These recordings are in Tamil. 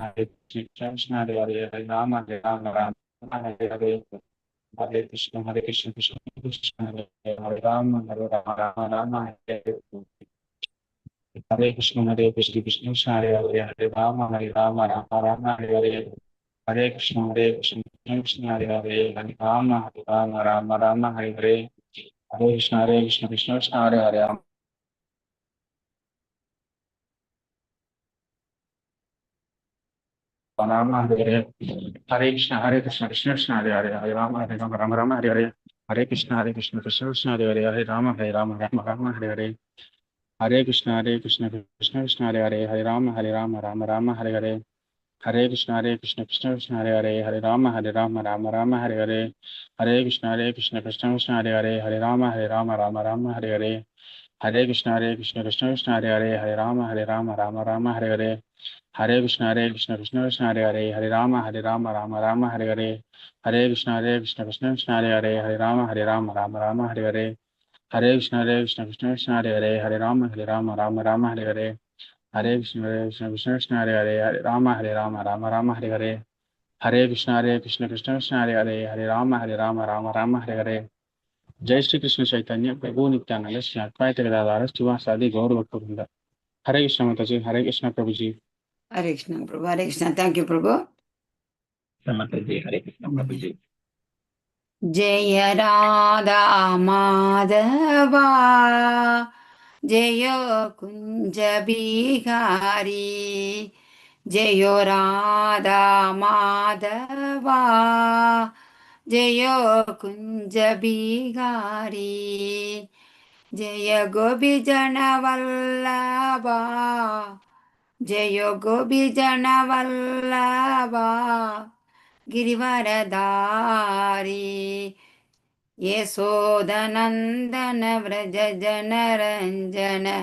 Hare Krishna Hare Hare Hare Rama Hare Rama Rama Rama Hare Hare Hare Krishna Krishna Krishna Hare Hare Rama Hare Rama Rama Rama Hare Hare Hare Krishna Krishna Hare Hare Hare Rama Hare Rama Rama Rama Hare Hare Hare Krishna Krishna Krishna Hare Hare Hare Rama Hare Rama Rama Rama Hare Hare Hare Krishna Krishna Krishna Hare Hare Rama Hare Hare Hare Krishna Krishna Krishna Hare Hare Hare Rama Hare Rama Rama Rama Hare Hare Hare Krishna Krishna Krishna Hare Hare Hare Rama Rama Rama Hare Hare Hare Krishna Krishna Krishna Hare Hare Hare Rama Rama Rama Hare Hare Hare Krishna Krishna Krishna Hare Hare Hare Rama Rama Rama Hare Hare Hare Krishna Krishna Krishna Hare Hare Hare Rama Rama Rama Hare Hare Hare Krishna Krishna Krishna Hare Hare Hare Rama Rama Rama Hare Hare Hare Krishna Krishna Krishna Hare Hare Hare Rama Rama Rama Hare Hare Hare Krishna Krishna Krishna Hare Hare Hare Rama Rama Rama Hare Hare Hare Krishna Krishna Krishna Hare Hare Hare Rama Rama Rama Hare Hare Hare Krishna Krishna Hare Hare Hare Rama Rama Rama Hare Hare Hare Krishna Krishna Krishna Hare Hare Hare Rama Rama Hare Hare Jai Shri Krishna Chaitanya Prabhu Nityananda Shri Advaita Gadadhara Srivasadi Gaur Bhakta Hare Krishna Mataji Hare Krishna Prabhuji Hare Krishna Prabhu. Hare Krishna. Thank you Prabhu. Mataji Hare Krishna Prabhuji Jaya Radha Madhava Jaya Kunja Bihari Jaya Radha Madhava Jaya Kunja Bihari Jaya Gopi Jana Vallabha Jaya Gopi Jana Vallabha Girivaradari Yasodhanandana Vraja Janaranjana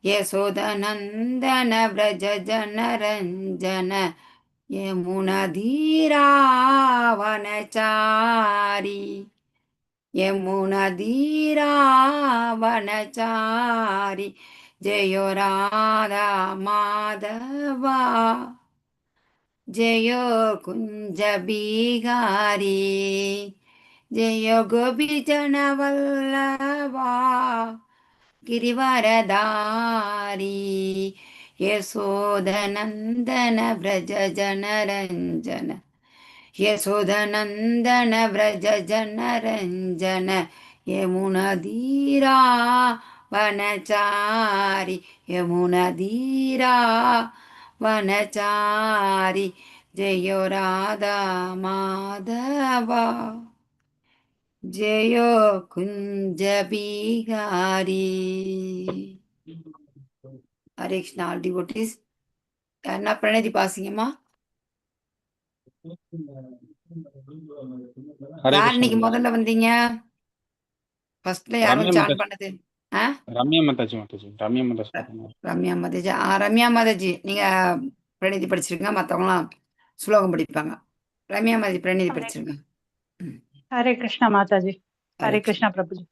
Yasodhanandana Vraja Janaranjana Yamunadhira Vanachari Yamunadhira Vanachari Jayo Radha Madhava Jayo Kunja Bihari Jayo Gopi Jana Vallabha Girivaradari Yasodhanandana Vraja Janaranjana Yasodhanandana Vraja Janaranjana Yamunadhira Vanachari Yamunadhira Vanachari Jayo Radha Madhava Jayo Kunja Bihari. Hare Krishna, all devotees. யாருன்னா பிரணதி பாசிங்கம்மா. யார் இன்னைக்கு முதல்ல வந்தீங்க? ஃபர்ஸ்ட்ல யாரும் ஜாயின் பண்ணது? ரம்யா மாதாஜி ரம்யா மாதாஜி. ரம்யா மாதாஜி நீங்க பிரணதி படிச்சிருக்கீங்க, மற்றவங்களாம் ஸ்லோகம் படிப்பாங்க. ரம்யா மாதாஜி பிரணதி படிச்சிருங்க. हरे कृष्णा माताजी. हरे कृष्णा प्रभु जी.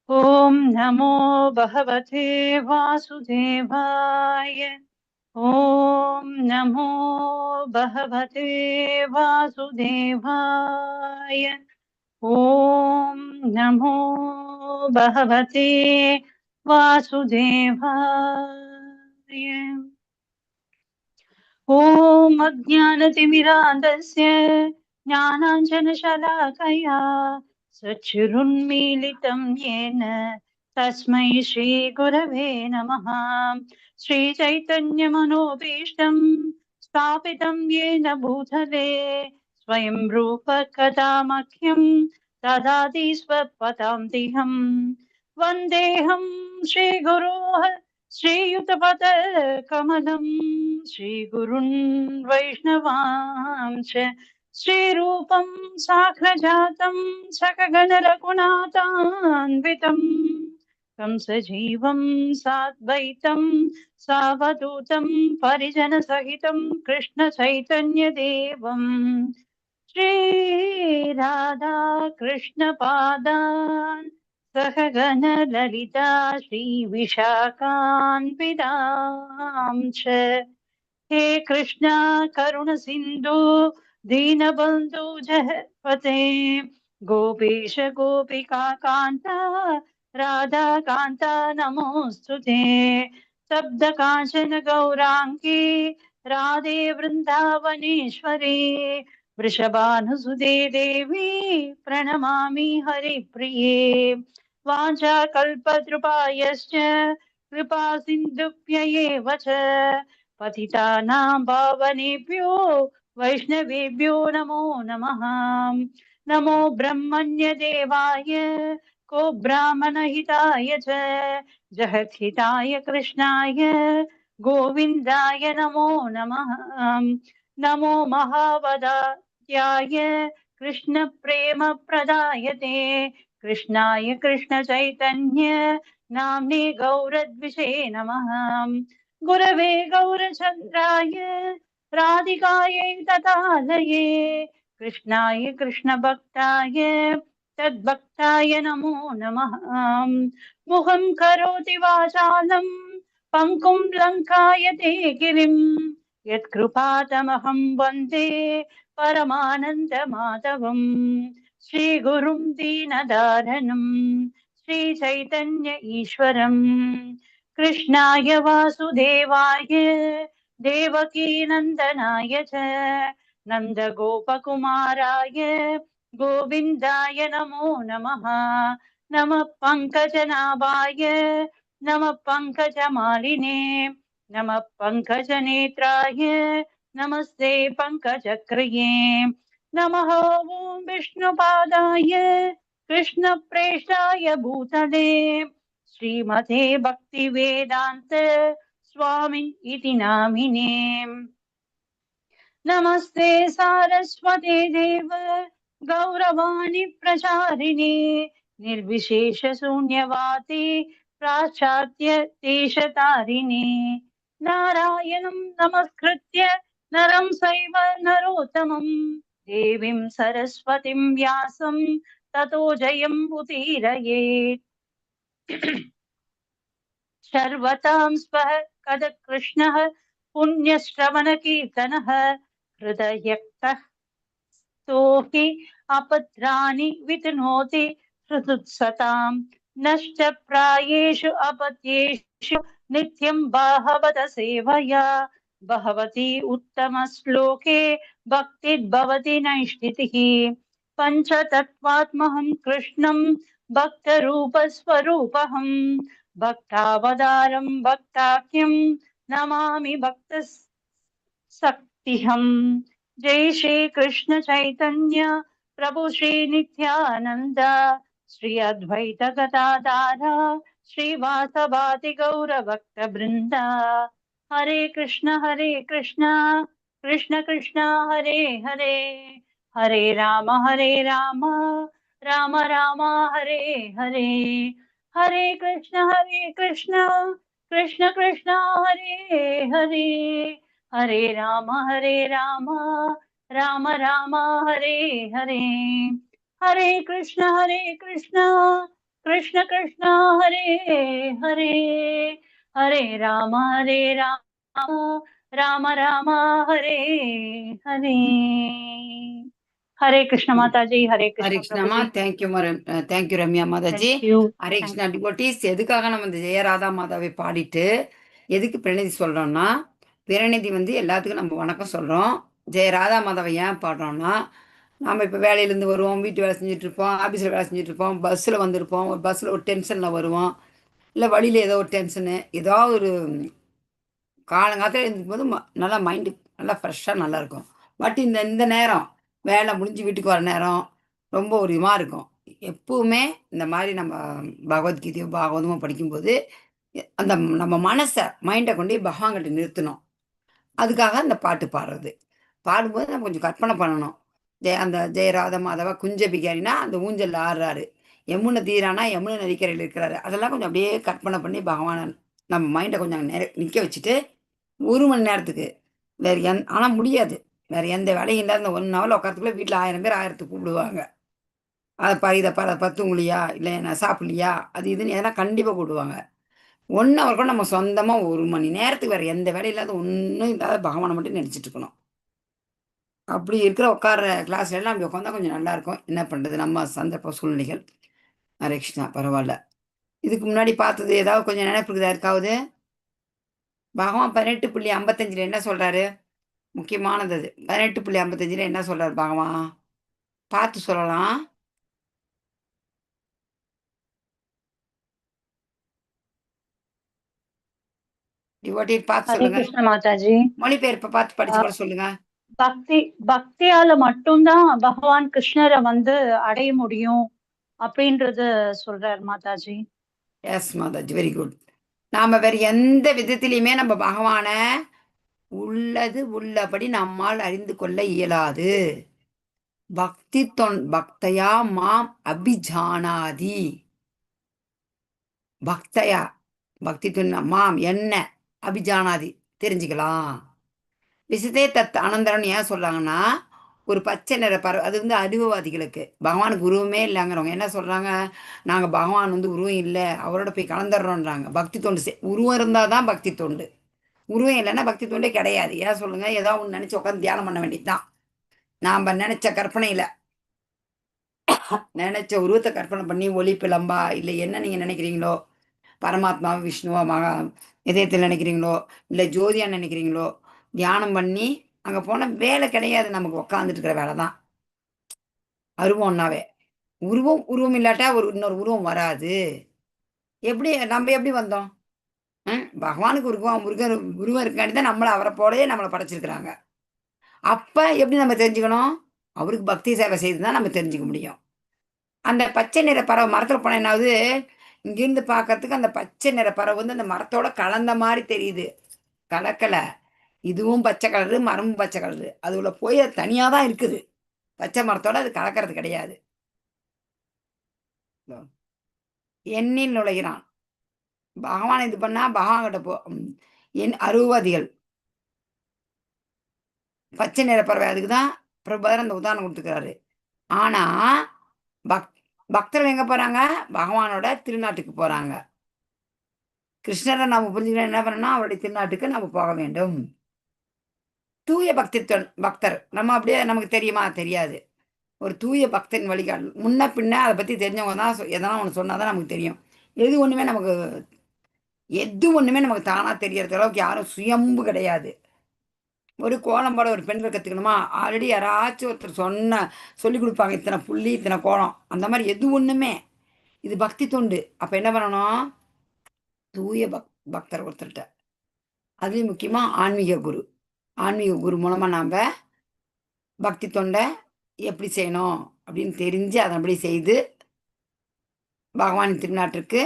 ओम नमो भगवते वासुदेवाय. ओम नमो भगवते वासुदेवाय. ओम नमो भगवते वासुदेवाय. ओम अज्ञानतिमिरान्धस्य ज्ञानाञ्जनशलाकया सच्चिरुन्मीलितं येन तस्मै श्रीगुरवे नमः. श्रीचैतन्यमनोभीष्टं स्थापितं येन भूतले स्वयं रूप कदा मह्यं ददाति स्वपदान्तिकं. वन्देऽहं श्रीगुरोः श्रीयुतपदकमलं श्रीगुरुन् वैष्णवांश्च श्रीरूपं साग्रजातं सकगणरघुनाथान्वितं तं सजीवं साद्वैतं सावधूतं परिजनसहितं कृष्णचैतन्यदेवं श्रीराधा कृष्णपादान् सहगण ललिता श्रीविशाखान्वितां च हे कृष्ण करुण सिंधु दीनबंधु जगत्पते गोपीश गोपिका कांता राधा कांता नमोस्तुते शब्द कांचन गौरांगी राधे वृंदावनेश्वरी वृषभानुसुते देवी प्रणमामि हरिप्रिये वाञ्छाकल्पतृपायश्च कृपा सिन्धुभ्य एव च पतितानां पावनेभ्यो वैष्णवेभ्यो नमो नमः नमो ब्रह्मण्यदेवाय को ब्राह्मणहिताय च जगद्हिताय कृष्णाय गोविन्दाय नमो नमः नमो महावदात्याय कृष्णप्रेमप्रदायते कृष्णाय कृष्णचैतन्य नाम्ने गौरद्विषे नमः गुरवे गौरचन्द्राय राधिकायै तथालये कृष्णाय कृष्णभक्ताय तद्भक्ताय नमो नमः मुखं करोति वाचालं पङ्कुं लङ्कायते गिरिम् यत्कृपातमहं वन्दे परमानन्दमाधवम् श्रीगुरुं दीनदारणम् श्रीचैतन्य ईश्वरम् कृष्णाय वासुदेवाय देवकीनन्दनाय च नन्दगोपकुमाराय गोविन्दाय नमो नमः नमः पङ्कजनाभाय नमः पङ्कजमालिने नमः पङ्कजनेत्राय नमस्ते पङ्कजक्रिये नमः ॐ विष्णुपादाय कृष्णप्रेष्ठाय भूतले श्रीमते भक्तिवेदान्त स्वामिन् इति नामिने नमस्ते सारस्वते देव गौरवाणि प्रचारिणे निर्विशेषशून्यवाते पाश्चात्य देशतारिणे नारायणं नमस्कृत्य नरं चैव नरोत्तमं देवीं सरस्वतीं व्यासं ततो जयम् उदीरयेत् सर्वतां स्वः कदकृष्णः पुण्यश्रवणकीर्तनः हृदयक्तः स्तोहि अपत्राणि वितनोति हृदुत्सतां नष्टप्रायेषु अपत्येषु नित्यं बाहवत सेवया भगवती उत्तमश्लोके भक्तिर्भवति नैष्ठितिः पञ्चतत्त्वात्महं कृष्णं भक्तरूपस्वरूपहम् भक्तावतारं भक्ताख्यं नमामि भक्तशक्तिहम् जय श्री कृष्ण चैतन्य प्रभु श्री नित्यानंद श्री अद्वैत गदाधर श्रीवासवादि गौर भक्त वृंद हरे कृष्ण कृष्ण कृष्ण हरे हरे हरे राम राम राम हरे हरे हरे कृष्ण कृष्ण कृष्ण हरे हरे हरे राम राम राम हरे हरे हरे कृष्ण कृष्ण कृष्ण हरे हरे हरे राम राम राम हरे हरे हरे कृष्ण माता जी हरे ஹரே कृष्ण प्रभु கிருஷ்ணாமா. जी தேங்க்யூ ரம்யா மாதாஜி. Thank you Hare Krishna devotees. எதுக்காக நம்ம இந்த ஜெயராதா மாதாவை பாடிட்டு எதுக்கு பிரணிதி சொல்றோம்னா, பிரணிதி வந்து எல்லாத்துக்கும் நம்ம வணக்கம் சொல்றோம். ஜெயராதா மாதாவை ஏன் பாடுறோம்னா, நாம இப்போ வேலையிலேருந்து வருவோம், வீட்டு வேலை செஞ்சுட்டு இருப்போம், ஆஃபீஸில் வேலை செஞ்சுட்டு இருப்போம், பஸ்ஸில் வந்திருப்போம், ஒரு பஸ்ஸில் ஒரு டென்ஷனில் வருவோம், இல்லை வழியில் ஏதோ ஒரு டென்ஷனு, ஏதோ ஒரு காலங்காலத்தில் எழுந்திருக்கும்போது நல்லா மைண்டு நல்லா ஃப்ரெஷ்ஷாக நல்லாயிருக்கும். பட் இந்த இந்த நேரம் வேலை முடிஞ்சு வீட்டுக்கு வர நேரம் ரொம்ப ஒரு இதுமாக இருக்கும். எப்பவுமே இந்த மாதிரி நம்ம பகவத்கீதையோ பாகவதமோ படிக்கும்போது அந்த நம்ம மனசை மைண்டை கொண்டு போய் பகவான்கிட்ட நிறுத்தணும். அதுக்காக அந்த பாட்டு பாடுறது. பாடும்போது நம்ம கொஞ்சம் கற்பனை பண்ணணும். அந்த ஜெயராத மாதவ குஞ்ச பிகாரினா அந்த ஊஞ்சல் ஆடுறாரு, யமுனை தீரானா யமுனை நதிக்கரையில் இருக்கிறாரு. அதெல்லாம் கொஞ்சம் அப்படியே கற்பனை பண்ணி பகவானை நம்ம மைண்டை கொஞ்சம் நிற்க வச்சுட்டு 1 மணி நேரத்துக்கு வேறு ஆனால் முடியாது. வேறு எந்த வேலையும் இல்லாத இந்த 1 ஹவரில் உட்காரத்துக்குள்ளே வீட்டில் 1000 பேர் 1000 கூப்பிடுவாங்க. அதை இதை பத்துங்குழியா இல்லை நான் சாப்பிட்லையா அது இதுன்னு எதனா கண்டிப்பாக கூப்பிடுவாங்க. 1 ஹவர் கூட நம்ம சொந்தமா 1 மணி நேரத்துக்கு வேற எந்த வேலையும் இல்லாத ஒண்ணும் இல்லாத பகவானை மட்டும் நினைச்சிட்டு இருக்கணும். அப்படி இருக்கிற உட்கார்ற கிளாஸ்ல எல்லாம் அப்படி உட்காந்தா கொஞ்சம் நல்லா இருக்கும். என்ன பண்றது? நம்ம சந்தர்ப்ப சூழ்நிலைகள். ஹரே கிருஷ்ணா. பரவால்ல. இதுக்கு முன்னாடி பார்த்தது ஏதாவது கொஞ்சம் நினைப்பு இருக்குதா யாருக்காவது? பகவான் 18.55ல என்ன சொல்றாரு? முக்கியமானது அது. 18.55ல என்ன சொல்றாரு பகவான்? பார்த்து சொல்லலாம். டிவோட்டி பார்த்து ஹரே சொல்லுங்க. கிருஷ்ண மாதாஜி. மொழிபெயர்ப்ப பார்த்து படிச்சு அஹ் கூட சொல்லுங்க. பக்தி பக்தியால மட்டும்தான் பகவான் கிருஷ்ணரை வந்து அடைய முடியும் அப்படின்றத சொல்றார் Mataji. Yes Mataji. Very good. நாம வேற எந்த விதத்திலயுமே நம்ம பகவான உள்ளது உள்ளபடி நம்மால் அறிந்து கொள்ள இயலாது. பக்தயா மாம் அபிஜானாதி. பக்தயா பக்தி மாம் என்ன அபிஜானாதி தெரிஞ்சுக்கலாம். விசிதே தத் அனந்தரன் ஏன் சொல்றாங்கன்னா, ஒரு பச்சை நிற பறவை அது வந்து அறிவுவாதிகளுக்கு. பகவானுக்கு உருவமே இல்லைங்கிறவங்க என்ன சொல்றாங்க, நாங்க பகவான் வந்து உருவம் இல்லை, அவரோட போய் கலந்துடுறோன்றாங்க. பக்தி தொண்டு உருவம் இருந்தால் தான் பக்தி தொண்டு. உருவம் இல்லைன்னா பக்தி தொண்டே கிடையாது. ஏன் சொல்லுங்க, ஏதோ ஒன்று நினைச்சு உட்காந்து தியானம் பண்ண வேண்டியதுதான். நாம நினைச்ச கற்பனையில நினைச்ச உருவத்தை கற்பனை பண்ணி ஒளி பிளம்பா இல்லை என்ன நீங்க நினைக்கிறீங்களோ, பரமாத்மா விஷ்ணுவா இதயத்தில் நினைக்கிறீங்களோ, இல்லை ஜோதியா நினைக்கிறீங்களோ, தியானம் பண்ணி அங்கே போனால் வேலை கிடையாது. நமக்கு உட்காந்துட்டு இருக்கிற வேலை தான் அருவம்னாவே. உருவம் இல்லாட்டா இன்னொரு உருவம் வராது. எப்படி நம்ம எப்படி வந்தோம்? பகவானுக்கு உருவம் இருக்காண்டி தான் நம்மளை அவரை போலவே நம்மளை படைச்சிருக்கிறாங்க. அப்ப எப்படி நம்ம தெரிஞ்சுக்கணும்? அவருக்கு பக்தி சேவை செய்து தான் நம்ம தெரிஞ்சுக்க முடியும். அந்த பச்சை நிற பறவை மரத்துல போனா என்னாவது, இங்கிருந்து பார்க்கறதுக்கு அந்த பச்சை நிற பறவை வந்து அந்த மரத்தோட கலந்த மாதிரி தெரியுது. கலக்கல. இதுவும் பச்சை கலரு, மரமும் பச்சை கலரு. அதுல போய் அது தனியா தான் இருக்குது. பச்சை மரத்தோட அது கலக்கிறது கிடையாது. எண்ணில் நுழைகிறான். பகவான் இது பண்ணா பகவான் கிட்ட போ. என் அருவதிகள் பச்சை நிற பறவை. அதுக்கு தான் பிரபுபாதர் அந்த உதாரணம் கொடுத்துக்கிறாரு. ஆனா பக் பக்தர்கள் எங்க போறாங்க? பகவானோட திருநாட்டுக்கு போறாங்க. கிருஷ்ணரை நம்ம புரிஞ்சுக்கணும். என்ன பண்ணணும்? அவருடைய திருநாட்டுக்கு நம்ம போக வேண்டும். தூய பக்தர் நம்ம அப்படியே நமக்கு தெரியுமா? தெரியாது. ஒரு தூய பக்தன் வழிகாட்டு முன்ன பின்ன அதை பத்தி தெரிஞ்சவங்க தான் எதனா ஒன்று சொன்னாதான் நமக்கு தெரியும். எது ஒண்ணுமே நமக்கு தானா தெரியறது அளவுக்கு யாரும் சுயம்பு கிடையாது. ஒரு கோலம் போட ஒரு பெண்கள் கத்துக்கணுமா? ஆல்ரெடி யாராச்சும் ஒருத்தர் சொல்லி கொடுப்பாங்க. இத்தனை புள்ளி இத்தனை கோலம் அந்த மாதிரி எது ஒண்ணுமே. இது பக்தி தொண்டு. அப்ப என்ன பண்ணணும்? தூய பக்தர் ஒருத்தர்கிட்ட, அதுலயும் முக்கியமா ஆன்மீக குரு மூலமா நாம பக்தி தொண்டை எப்படி செய்யணும் அப்படின்னு தெரிஞ்சு அதன்படி செய்து பகவானின் திருநாட்டிற்கு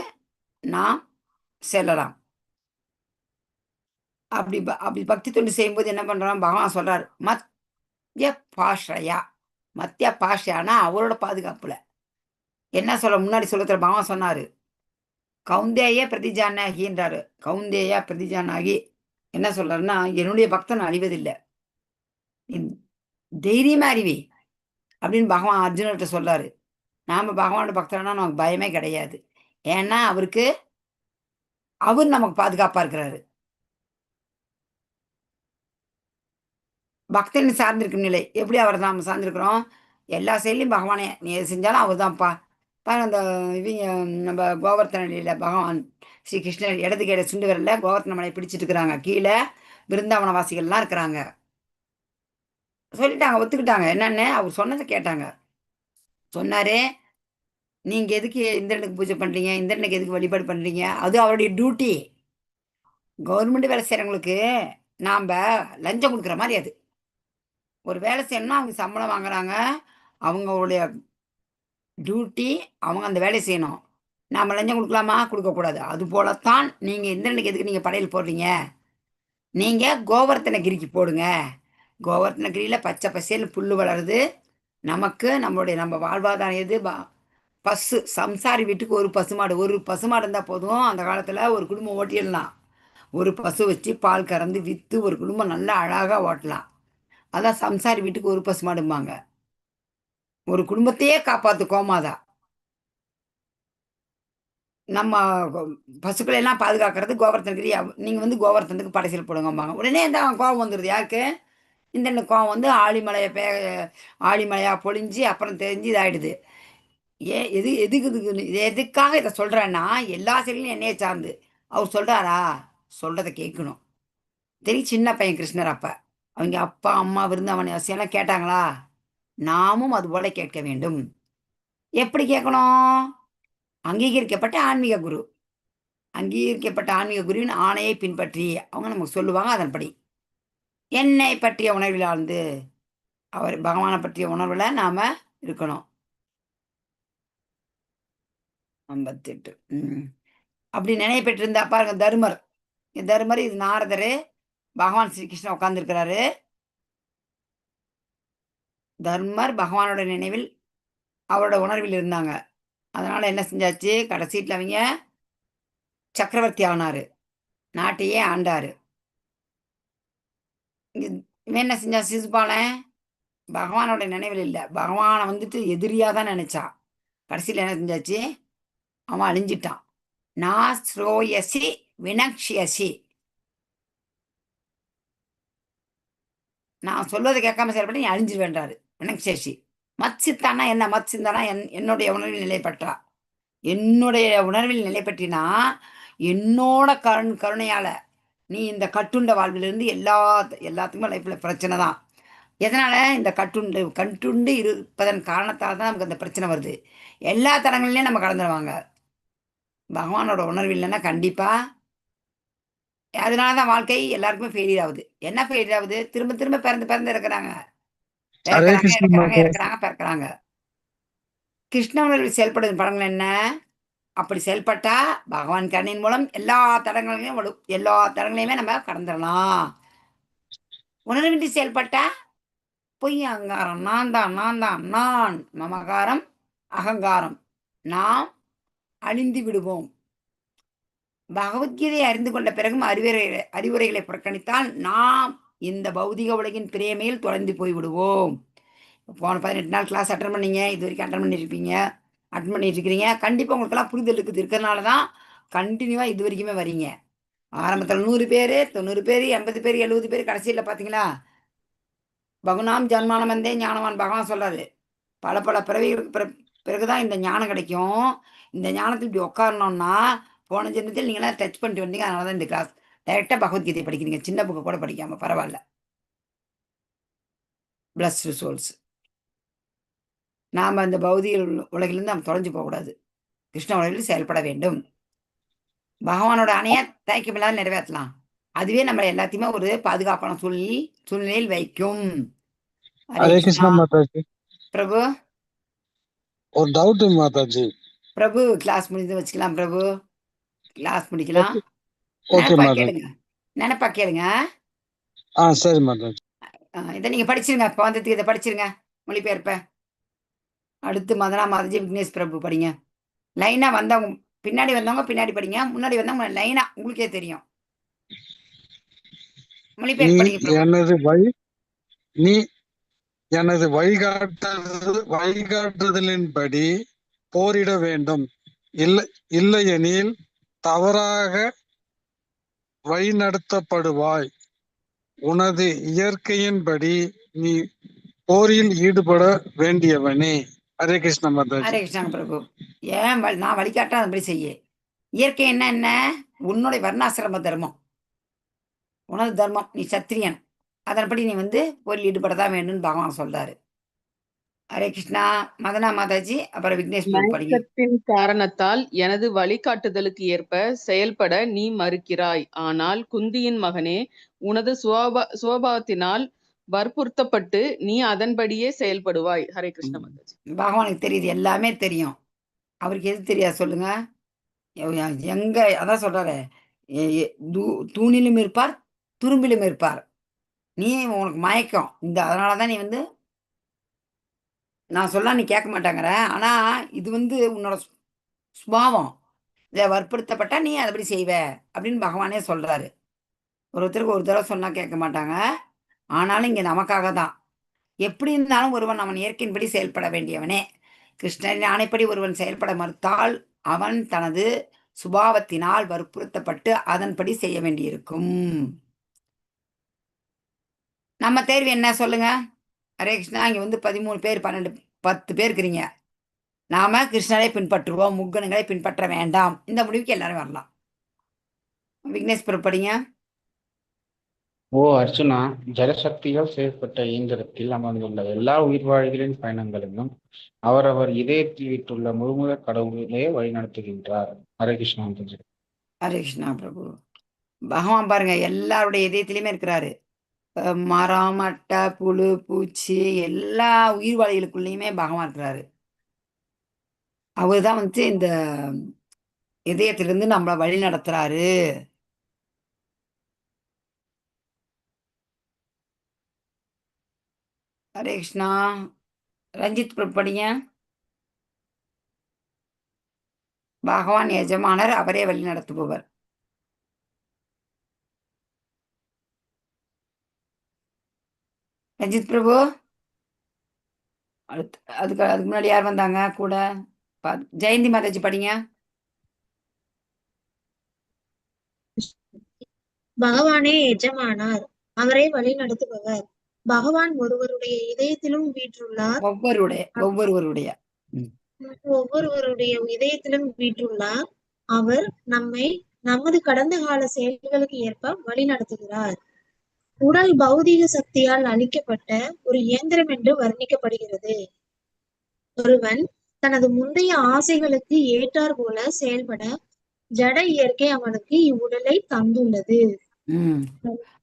நாம் செல்லலாம். அப்படி பக்தி தொண்டு செய்யும்போது என்ன பண்றோம்? பகவான் சொல்றாரு மத்திய பாஷையா. மத்திய பாஷையானா அவரோட பாதுகாப்புல என்ன சொல்ல முன்னாடி சொல்லத்துல பகவான் சொன்னாரு, கவுந்தேய பிரதிஜானாகின்றாரு. கவுந்தேயா பிரதிஜானாகி என்ன சொல்றாருன்னா, என்னுடைய பக்தன் அழிவதில்லை, தைரியமா அறிவி அப்படின்னு பகவான் அர்ஜுனர்கிட்ட சொல்றாரு. நாம பகவானோட பக்தர்னா நமக்கு பயமே கிடையாது. ஏன்னா அவர் நமக்கு பாதுகாப்பா இருக்கிறாரு. பக்தன் சார்ந்திருக்கும் நிலை எப்படி அவரை நாம சார்ந்திருக்கிறோம்? எல்லா செயலையும் பகவானே நீ எது செஞ்சாலும் அவர் தான்ப்பா. அந்த இவங்க நம்ம கோவர்த்தன நிலையில பகவான் ஸ்ரீ கிருஷ்ணர் இடது கையில சுண்டு விரல்ல கோவர்த்தன மலையை பிடிச்சிட்டு இருக்கிறாங்க. கீழே பிருந்தாவன வாசிகள்லாம் இருக்கிறாங்க. சொல்லிட்டாங்க, ஒத்துக்கிட்டாங்க. என்னன்னு அவர் சொன்னதை கேட்டாங்க. சொன்னாரு, நீங்க எதுக்கு இந்திரனுக்கு பூஜை பண்றீங்க? இந்திரனுக்கு எதுக்கு வழிபாடு பண்றீங்க? அது அவருடைய டியூட்டி. கவர்மெண்ட் வேலை செய்யறவங்களுக்கு நாம லஞ்சம் கொடுக்குற மாதிரி அது. ஒரு வேலை செய்யணும்னா அவங்க சம்பளம் வாங்குறாங்க. அவங்களுடைய டியூட்டி. அவங்க அந்த வேலையை செய்யணும். நாம லஞ்சம் கொடுக்கலாமா? கொடுக்கக்கூடாது. அது போலத்தான் நீங்க இந்திரனுக்கு எதுக்கு நீங்க படையல் போடுறீங்க? நீங்க கோவர்த்தனகிரிக்கு போடுங்க. கோவர்த்தனகிரியில பச்சை பசேல்னு புல்லு வளருது. நமக்கு நம்ம வாழ்வாதாரம் எது? பசு. சம்சாரி வீட்டுக்கு ஒரு பசுமாடு இருந்தால் போதும். அந்த காலத்தில் ஒரு குடும்பம் ஓட்டிடலாம். ஒரு பசு வச்சு பால் கறந்து விற்று ஒரு குடும்பம் நல்லா அழகாக ஓட்டலாம். அதான் சம்சாரி வீட்டுக்கு ஒரு பசுமாடும்பாங்க. ஒரு குடும்பத்தையே காப்பாற்று கோமாதா. நம்ம பசுக்களை எல்லாம் பாதுகாக்கிறது கோவர்த்தனகிரி. நீங்க வந்து கோவர்த்தனத்துக்கு படைசல் போடுங்கம்பாங்க. உடனே இந்த கோவம் வந்துடுது. யாருக்கு? இந்த கோவம் வந்து ஆழிமலையா பொழிஞ்சு அப்புறம் தெரிஞ்சு இதாயிடுது. எதுக்காக இதை சொல்றேன்னா, எல்லா செயலும் என்னைய சார்ந்து. அவர் சொல்றாரா? சொல்றத கேட்கணும். தெரியும், சின்ன பையன் கிருஷ்ணர் அப்ப. அவங்க அப்பா அம்மா விருந்தாவன அவசியம்லாம் கேட்டாங்களா? நாமும் அதுபோல கேட்க வேண்டும். எப்படி கேட்கணும்? அங்கீகரிக்கப்பட்ட ஆன்மீக குரு. அங்கீகரிக்கப்பட்ட ஆன்மீக குருவின் ஆணையை பின்பற்றி அவங்க நமக்கு சொல்லுவாங்க. அதன்படி என்னை பற்றிய உணர்வில் ஆழ்ந்து அவர் பகவானை பற்றிய உணர்வுல நாம இருக்கணும். 58. அப்படி நினைவு பெற்றிருந்தா பாருங்க தருமர். தருமர் இது நாரதரு. பகவான் ஸ்ரீகிருஷ்ணன் உட்கார்ந்துருக்கிறாரு. தர்மர் பகவானோட நினைவில் அவரோட உணர்வில் இருந்தாங்க. அதனால என்ன செஞ்சாச்சு, கடைசீட்டில் அவங்க சக்கரவர்த்தி ஆனாரு. நாட்டையே ஆண்டாரு. இவன் என்ன செஞ்சான் சிசுபாலன்? பகவானோட நினைவில் இல்லை. பகவானை வந்துட்டு எதிரியாக தான் நினைச்சான். கடைசியில் என்ன செஞ்சாச்சு, அவன் அழிஞ்சிட்டான். நான் ஸ்ரோயசி வினக்ஷியசி. நான் சொல்வதை கேட்காம செயல்பட்டு நீ அழிஞ்சிருவேன்றாரு வினக்ஷேஷி. மத்சித்தானா என்ன? மத்சிந்தானா என்னுடைய உணர்வில் நிலைப்பற்றா. என்னுடைய உணர்வில் நிலை பற்றினா என்னோட கருணையால நீ இந்த கட்டுண்ட வாழ்விலிருந்து எல்லாத்துக்குமே லைஃப்ல பிரச்சனை தான். எதனால? இந்த கட்டுண்டு இருப்பதன் காரணத்தால் தான் நமக்கு அந்த பிரச்சனை வருது. எல்லா தடங்கள்லையும் நம்ம கடந்துடுவாங்க. பகவானோட உணர்வு இல்லைன்னா கண்டிப்பா அதனால தான் வாழ்க்கை எல்லாருக்குமே ஃபெயிலியர் ஆகுது. என்ன ஃபெயிலியர் ஆகுது? திரும்ப திரும்ப பிறந்து இருக்கிறாங்க, ஹரே இறக்குறாங்க, கிருஷ்ண இறக்குறாங்க, மாதா. இறக்குறாங்க, பிறக்கிறாங்க. கிருஷ்ண உணர்வில் செயல்படுது படங்கள் என்ன? அப்படி செயல்பட்டா பகவான் கருணையின் மூலம் எல்லா தடங்களையும் எல்லா தடங்களையுமே நம்ம கடந்துடலாம். உணர்வின்றி செயல்பட்டா பொய் அகங்காரம், நான் மமகாரம் அகங்காரம், நாம் அழிந்து விடுவோம். பகவத்கீதையை அறிந்து கொண்ட பிறகும் அறிவுரைகளை புறக்கணித்தால் நாம் இந்த பௌதிக உலகின் பிரேமையில் தொலைந்து போய் விடுவோம். போன 18 நாள் கிளாஸ் அட்டன் பண்ணீங்க, இது வரைக்கும் அட்டன் பண்ணிட்டு இருக்கிறீங்க. கண்டிப்பாக உங்களுக்கெல்லாம் புரிதல் இருக்கிறதுனால தான் கண்டினியூவாக இது வரைக்குமே வரீங்க. ஆரம்பத்தில் 100 பேர், 90 பேர், 80 பேர், 70 பேர், கடைசியில் பார்த்தீங்களா பகுனாம் ஜன்மானம் வந்தே ஞானவான் பகவான் சொல்றாரு. பல பல பிறவிகளுக்கு பிறகுதான் இந்த ஞானம் கிடைக்கும். இந்த ஞானத்தில் இப்படி உட்காரணும்னா போன ஜென்மத்தில் நீங்களாம் டச் பண்ணிட்டு வந்தீங்க. அதனால தான் இந்த கிளாஸ் டைரெக்டாக பகவத்கீதை படிக்கிறீங்க. சின்ன புக்கு கூட படிக்காம பரவாயில்ல. Blessed souls. நாம் அந்த பௌதிக உலகிலிருந்து நாம் தொலைஞ்சு போகக்கூடாது. கிருஷ்ண உலகில் செயல்பட வேண்டும். பகவானோட அணைய தயக்கமில்லாத நிறைவேற்றலாம். அதுவே நம்ம எல்லாத்தையுமே ஒரு பாதுகாப்பான சூழ்நிலையில் வைக்கும். ஹரே கிருஷ்ணா மாதாஜி. பிரபு ஒரு டவுட் மாதாஜி. பிரபு கிளாஸ் முடிஞ்சு வச்சுக்கலாம். பிரபு கிளாஸ் முடிக்கலாம். ஓகே மாதாஜி. கேளுங்க, நினைப்பா கேளுங்க. சரி மாதாஜி. இதை நீங்க படிச்சிருங்க. இப்போ வந்ததுக்கு இதை படிச்சிருங்க, மொழிபெயர்ப்ப. அடுத்து மதனா மாதாஜி, விக்னேஷ் பிரபு படிங்க. லைனா வந்தவங்க பின்னாடி பின்னாடி படிங்க, முன்னாடி வந்தவங்க லைனா உங்களுக்கே தெரியும். மொழிபெயர்ப்பு படிங்க பிரபு. எனது வழிகாட்டுதலின்படி போரிட வேண்டும். இல்லையெனில் தவறாக வழிநடத்தப்படுவாய். உனது இயற்கையின்படி நீ போரில் ஈடுபட வேண்டியவனே. ஹரே கிருஷ்ண மாதாஜி. ஹரே கிருஷ்ணா பிரபு. ஏன் நான் வழிகாட்டா அப்படி செய்ய. இயற்கை என்ன? உன்னுடைய வர்ணாசிரம தர்மம், உனது தர்மம். நீ சத்திரியன், அதன்படி நீ போரில் ஈடுபடதான் வேண்டும் பகவான் சொல்றாரு. ஹரே கிருஷ்ணா. மதனா மாதாஜி, அப்புறம் விக்னேஷ் பிரபு படிங்க. மயக்கத்தின் காரணத்தால் எனது வழிகாட்டுதலுக்கு ஏற்ப செயல்பட நீ மறுக்கிறாய். ஆனால் குந்தியின் மகனே, உனது சுவாபாவத்தினால் வற்புறுத்தப்பட்டு நீ அதன்படியே செயல்படுவாய். ஹரே கிருஷ்ண மாதாஜி. பகவானுக்கு தெரியுது, எல்லாமே தெரியும். அவருக்கு எது தெரியாது சொல்லுங்க? எங்க அதான் சொல்றாரு, தூணிலும் இருப்பார், துரும்பிலும் இருப்பார். நீ உனக்கு மயக்கம் இந்த அதனாலதான் நீ நான் சொல்ல நீ கேட்க மாட்டாங்கிற. ஆனா இது உன்னோட சுபாவம். இதை வற்புறுத்தப்பட்டா நீ அதுபடி செய்வ அப்படின்னு பகவானே சொல்றாரு. ஒருத்தருக்கு ஒரு தடவை சொன்னா கேட்க மாட்டாங்க. ஆனாலும் இங்க நமக்காக தான். எப்படி இருந்தாலும் ஒருவன் அவன் இயற்கையின்படி செயல்பட வேண்டியவனே. கிருஷ்ணரின் ஆணைப்படி ஒருவன் செயல்பட மறுத்தால் அவன் தனது சுபாவத்தினால் வற்புறுத்தப்பட்டு அதன்படி செய்ய வேண்டியிருக்கும். நம்ம தேர்வு என்ன சொல்லுங்க? ஹரே கிருஷ்ணா. இங்க வந்து 13 பேர் 12 10 பேர் இருக்கிறீங்க. நாம கிருஷ்ணரை பின்பற்றுவோம், முக்கணங்களை பின்பற்ற வேண்டாம். இந்த முடிவுக்கு எல்லாரும் வரலாம். விக்னேஷ் படிங்க. ஓ அர்ச்சுனா, ஜலசக்தியால் செயல்பட்ட இயந்திரத்தில் அமர்ந்துள்ள எல்லா உயிர்வாழிகளின் பயணங்களையும் அவரவர் இதயத்தில் விட்டுள்ள முழுமுதற் கடவுளே வழிநடத்துகின்றார். ஹரே கிருஷ்ணா மாதாஜி. ஹரே கிருஷ்ணா பிரபு. பகவான் பாருங்க எல்லாருடைய இதயத்திலையுமே இருக்கிறாரு. மரம், மட்டை, புழு, பூச்சி எல்லா உயிர்வாழிகளுக்குள்ளேயுமே பகவான் இருக்கிறாரு. அவர் தான் வந்து இந்த இதயத்திலிருந்து நம்மளை வழி நடத்துறாரு. ஹரே கிருஷ்ணா. ரஞ்சித் படிங்க. பகவான் எஜமானர், அவரே வழி நடத்துபவர். ரஞ்சித் பிரபு. அதுக்கு அதுக்கு முன்னாடி யார் வந்தாங்க கூட? ஜெயந்தி மாதாஜி படிங்க. பகவானே எஜமானார், அவரே வழி நடத்துபவர். பகவான் ஒருவருடைய இதயத்திலும் வீற்றுள்ளார். ஒவ்வொருவருடைய ஒவ்வொருவருடைய இதயத்திலும் வீற்றுள்ளார். அவர் நம்மை நமது கடந்த கால செயல்களுக்கு ஏற்ப வழி நடத்துகிறார். உடல் பௌதீக சக்தியால் அளிக்கப்பட்ட ஒரு இயந்திரம் என்று வர்ணிக்கப்படுகிறது. ஒருவன் தனது முந்தைய ஆசைகளுக்கு ஏற்றார் போல செயல்பட ஜட இயற்கை அவனுக்கு இவ்வுடலை தந்துள்ளது.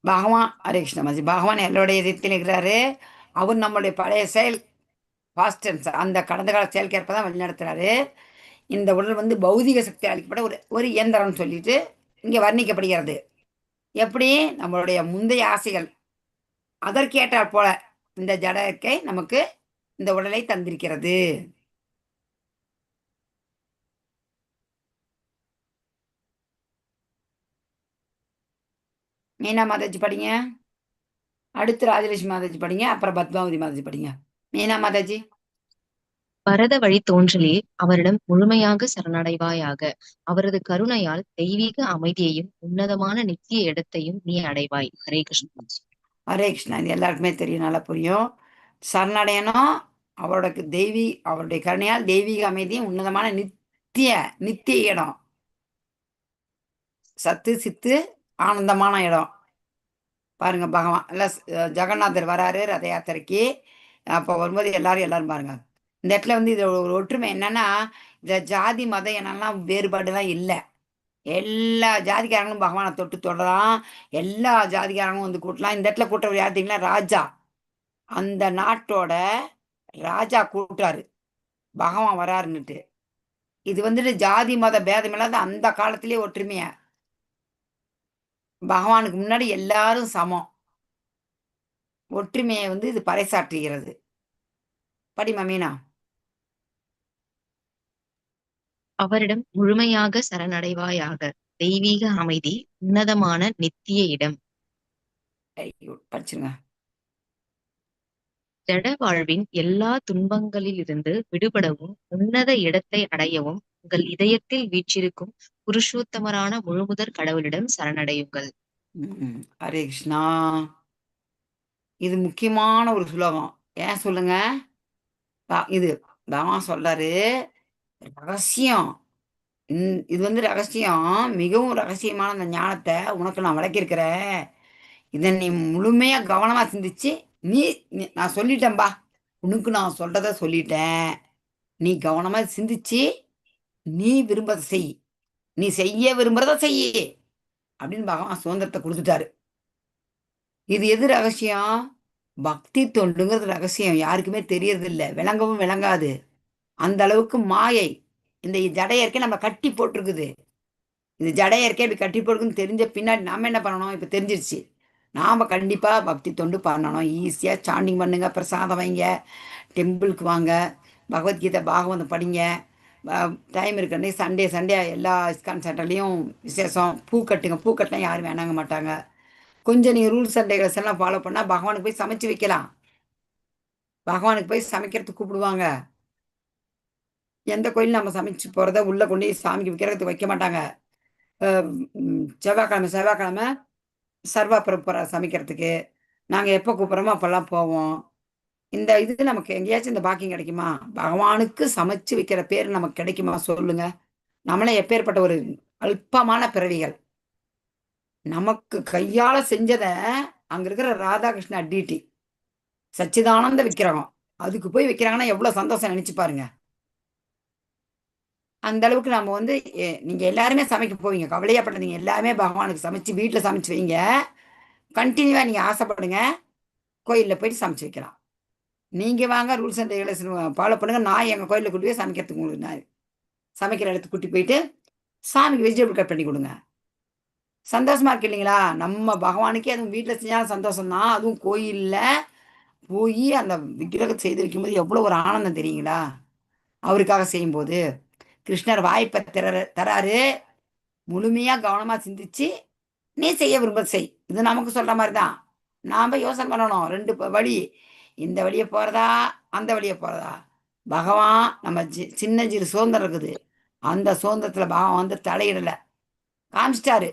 பகவான் ஹரே கிருஷ்ணமாஜி. பகவான் எல்லோருடைய இதயத்தில் இருக்கிறாரு. அவர் நம்மளுடைய பழைய செயல் பாஸ்டன்ஸ் அந்த கடந்த கால செயலுக்கு தான் வழி நடத்துறாரு. இந்த உடல் வந்து பௌதிக சக்தி அளிக்கப்பட்ட ஒரு இயந்திரம்னு சொல்லிட்டு இங்கே வர்ணிக்கப்படுகிறது. எப்படி? நம்மளுடைய முந்தைய ஆசைகள் அதற்கேற்றாற் போல இந்த ஜட இயற்கை நமக்கு இந்த உடலை தந்திருக்கிறது. மீனா மாதாஜி படிங்க. அடுத்து ராஜலட்சுமி மாதாஜி படிங்க. அப்புறம் பத்மாவதி மாதாஜி படிங்க. மீனா மாதாஜி. பரத வழி தோன்றலே, அவரிடம் முழுமையாக சரணடைவாயாக. அவரது கருணையால் தெய்வீக அமைதியையும் உன்னதமான நித்திய இடத்தையும் நீ அடைவாய். ஹரே கிருஷ்ணா. ஹரே கிருஷ்ணா. இது எல்லாருக்குமே தெரியும், நல்லா புரியும். சரணடையணும். அவருடைய கருணையால் தெய்வீக அமைதியும் உன்னதமான நித்திய இடம், சத்து சித்து ஆனந்தமான இடம். பாருங்க பகவான் எல்லாம் ஜெகநாதர் வராரு ரத யாத்திரைக்கு. அப்போ வரும்போது எல்லாரும் பாருங்க. இந்த இடத்துல வந்து இது ஒரு ஒற்றுமை என்னன்னா, இந்த ஜாதி மதம் என்னெல்லாம் வேறுபாடுலாம் இல்லை. எல்லா ஜாதிக்காரங்களும் பகவானை தொடலாம். எல்லா ஜாதிக்காரங்களும் வந்து கூட்டலாம். இந்த இடத்துல கூட்டுறவர் யார் தெரியுங்களா? ராஜா. அந்த நாட்டோட ராஜா கூட்டுறாரு பகவான் வராருன்னுட்டு. இது வந்துட்டு ஜாதி மத பேதம் இல்லாத அந்த காலத்திலேயே ஒற்றுமைய. பகவானுக்கு முன்னாடி எல்லாரும் சமம். ஒற்றுமையை வந்து இது பறைசாற்றுகிறது. படிமா மீனா. அவரிடம் முழுமையாக சரணடைவாயாக. தெய்வீக அமைதி உன்னதமான நித்திய இடம். படிச்சிருங்க. ஜட வாழ்வின் எல்லா துன்பங்களிலிருந்து விடுபடவும் உன்னத இடத்தை அடையவும் உங்கள் இதயத்தில் வீற்றிருக்கும் புருஷோத்தமரான முழுமுதற் கடவுளிடம் சரணடையுங்கள். ஹரே கிருஷ்ணா. இது முக்கியமான ஒரு சுலோகம். ஏன் சொல்லுங்க? இது பகவான் சொல்றாரு ரகசியம். இது வந்து ரகசியம், மிகவும் ரகசியமான அந்த ஞானத்தை உனக்கு நான் விளக்கியிருக்கிறேன். இதை நீ முழுமையா கவனமா சிந்திச்சு நான் சொல்லிட்டேன்பா, உனக்கு நான் சொல்றத சொல்லிட்டேன். நீ கவனமா சிந்திச்சு நீ விரும்பதை செய், நீ செய்ய விரும்புறத செய்ய அப்படின்னு பகவான் சுதந்திரத்தை கொடுத்துட்டாரு. இது எது ரகசியம்? பக்தி தொண்டுங்கிறது ரகசியம். யாருக்குமே தெரியறது இல்லை, விளங்கவும் விளங்காது. அந்த அளவுக்கு மாயை இந்த ஜட இயற்கை நம்ம கட்டி போட்டிருக்குது. இது ஜட இயற்கை இப்படி கட்டி போட்டுருக்குன்னு தெரிஞ்ச பின்னாடி நாம என்ன பண்ணணும்? இப்போ தெரிஞ்சிருச்சு. நாம் கண்டிப்பாக பக்தி தொண்டு பண்ணணும். ஈஸியாக சாண்டிங் பண்ணுங்க, பிரசாதம் வைங்க, டெம்பிளுக்கு வாங்க, பகவத்கீதை பாகவதம் படிங்க. டைம் இருக்குன்னு சண்டே எல்லா இஸ்கான் சென்டர்லேயும் விசேஷம். பூ கட்டுங்க. பூ கட்டினா யாரும் வேணாங்க மாட்டாங்க. கொஞ்சம் நீங்கள் ரூல்ஸ் அண்ட் ரெகுலேஷன் எல்லாம் ஃபாலோ பண்ணால் பகவானுக்கு போய் சமைச்சு வைக்கலாம். பகவானுக்கு போய் சமைக்கிறதுக்கு கூப்பிடுவாங்க. எந்த கோயிலும் நம்ம சமைச்சு போகிறத உள்ளே கொண்டு போய் சாமிக்கு விற்கிறதுக்கு வைக்க மாட்டாங்க. செவ்வாய்க்கிழமை சர்வாபுரம் போகிற சமைக்கிறதுக்கு நாங்கள் எப்போ கூப்பிட்றோமோ அப்போல்லாம் போவோம். இந்த இது நமக்கு எங்கேயாச்சும் இந்த பாக்கியம் கிடைக்குமா? பகவானுக்கு சமைச்சு வைக்கிற பேர் நமக்கு கிடைக்குமா சொல்லுங்க? நம்மளே எப்பேற்பட்ட ஒரு அல்பமான பிறவிகள். நமக்கு கையால செஞ்சதை அங்க இருக்கிற ராதாகிருஷ்ண டிடி சச்சிதானந்த விக்கிரகம் அதுக்கு போய் வைக்கிறாங்கன்னா எவ்வளவு சந்தோஷம் நினைச்சு பாருங்க. அந்த அளவுக்கு நம்ம வந்து நீங்க எல்லாருமே சமைக்க போவீங்க, கவலையாப்படாதீங்க. எல்லாமே பகவானுக்கு சமைச்சு வீட்டுல சமைச்சு வைங்க. கண்டினியூவா நீங்க ஆசைப்படுங்க, கோயில்ல போயிட்டு சமைச்சு வைக்கலாம். நீங்க வாங்க, ரூல்ஸ் அண்ட் ரெகுலேஷன் ஃபாலோ பண்ணுங்க. நான் எங்க கோயிலில் கூட்டி போய் சமைக்கிறதுக்கு உங்களுக்கு நான் சமைக்கிற இடத்துக்கு கூட்டி போயிட்டு சாமிக்கு வெஜிடபிள் கட் பண்ணி கொடுங்க. சந்தோஷமா இருக்கு இல்லைங்களா? நம்ம பகவானுக்கே அதுவும் வீட்டில் செஞ்சாலும் சந்தோஷம் தான். அதுவும் கோயிலில் போய் அந்த விக்கிரகம் செய்து வைக்கும்போது எவ்வளோ ஒரு ஆனந்தம் தெரியுங்களா? அவருக்காக செய்யும்போது கிருஷ்ணர் வாய்ப்பை தராரு. முழுமையா கவனமா சிந்திச்சு நீ செய்ய விரும்ப செய். இது நமக்கு சொல்ற மாதிரி தான். நாம யோசனை பண்ணணும். ரெண்டு வழி, இந்த வழியை போறதா அந்த வழியை போறதா. பகவான் நம்ம சின்ன சிறு சுதந்திரம் இருக்குது, அந்த சுதந்திரத்துல பகவான் வந்து தலையிடல, காமிச்சிட்டாரு.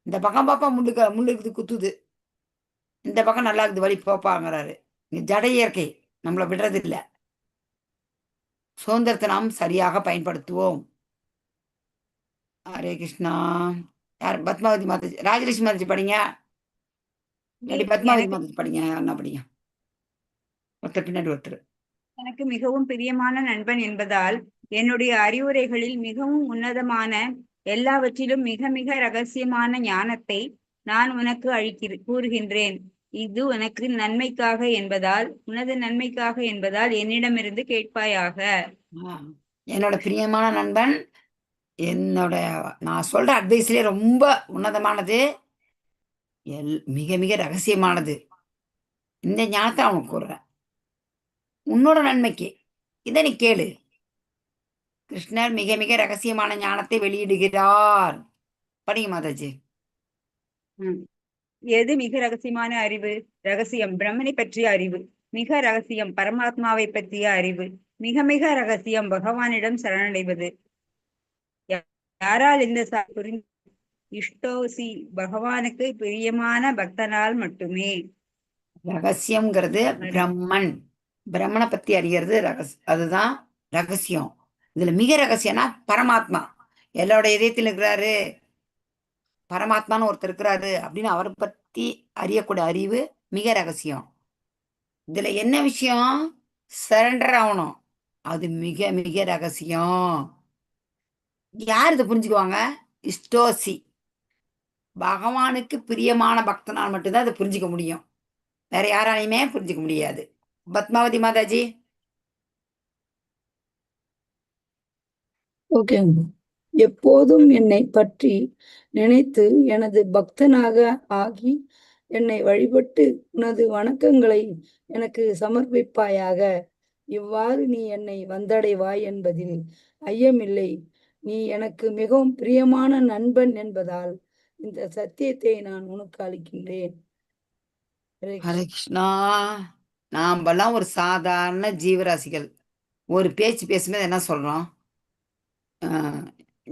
இந்த பக்கம் பாப்பா முள்ளு இருக்குது குத்துது, இந்த பக்கம் நல்லா இருக்குது வழி போப்பாங்கிறாரு. ஜட இயற்கை நம்மளை விடுறது இல்லை. சுதந்திரத்தை நாம் சரியாக பயன்படுத்துவோம். ஹரே கிருஷ்ணா. யார்? பத்மாவதி மாதாஜி, ராஜலட்சுமி மாதாஜி படிங்க. பத்மாவதி மாதாஜி படிங்க. என்ன படிங்க? ஒருத்தர் பின்னாடி ஒருத்தர். எனக்கு மிகவும் பிரியமான நண்பன் என்பதால் என்னுடைய அறிவுரைகளில் மிகவும் உன்னதமான, எல்லாவற்றிலும் மிக மிக ரகசியமான ஞானத்தை நான் உனக்கு கூறுகின்றேன். இது உனக்கு நன்மைக்காக என்பதால், உனது நன்மைக்காக என்பதால் என்னிடமிருந்து கேட்பாயாக. என்னோட பிரியமான நண்பன், என்னோட நான் சொல்ற அட்வைஸ்லயே ரொம்ப உன்னதமானது, மிக மிக ரகசியமானது. இந்த ஞானத்தை அவனுக்கு கூறுறேன், உன்னோட நன்மைக்கு. இதை நீ கேளு. கிருஷ்ணர் மிக மிக ரகசியமான ஞானத்தை வெளியிடுகிறார். படிங்க மாதாஜி. எது மிக ரகசியமான அறிவு? ரகசியம் பிரம்மனை பற்றிய அறிவு. மிக ரகசியம் பரமாத்மாவை பற்றிய அறிவு. மிக மிக ரகசியம் பகவானிடம் சரணடைவது. யாரால் இந்த புரிந்து? இஷ்டோசி, பகவானுக்கு பிரியமான பக்தனால் மட்டுமே. ரகசியம்ங்கிறது பிரம்மன், பிரம்மனை பத்தி அறிகிறது அதுதான் ரகசியம். இதுல மிக ரகசியம்னா பரமாத்மா எல்லாரோட இதயத்தில் இருக்கிறாரு, பரமாத்மான்னு ஒருத்தர் இருக்கிறாரு அப்படின்னு அவரை பத்தி அறியக்கூடிய அறிவு மிக ரகசியம். இதுல என்ன விஷயம்? சரண்டர் ஆகணும், அது மிக மிக ரகசியம். யார் இதை புரிஞ்சுக்குவாங்க? இஷ்டோசி, பகவானுக்கு பிரியமான பக்தனால் மட்டும்தான் அதை புரிஞ்சுக்க முடியும், வேற யாராலையுமே புரிஞ்சுக்க முடியாது. பத்மாவதி மாதாஜி. ஓகே. எப்போதும் என்னை பற்றி நினைத்து எனது பக்தனாக ஆகி என்னை வழிபட்டு உனது வணக்கங்களை எனக்கு சமர்ப்பிப்பாயாக. இவ்வாறு நீ என்னை வந்தடைவாய் என்பதில் ஐயமில்லை. நீ எனக்கு மிகவும் பிரியமான நண்பன் என்பதால் இந்த சத்தியத்தை நான் உனக்கு அளிக்கின்றேன். ஹரே கிருஷ்ணா. நாமெல்லாம் ஒரு சாதாரண ஜீவராசிகள். ஒரு பேச்சு பேசும்போது என்ன சொல்றோம்?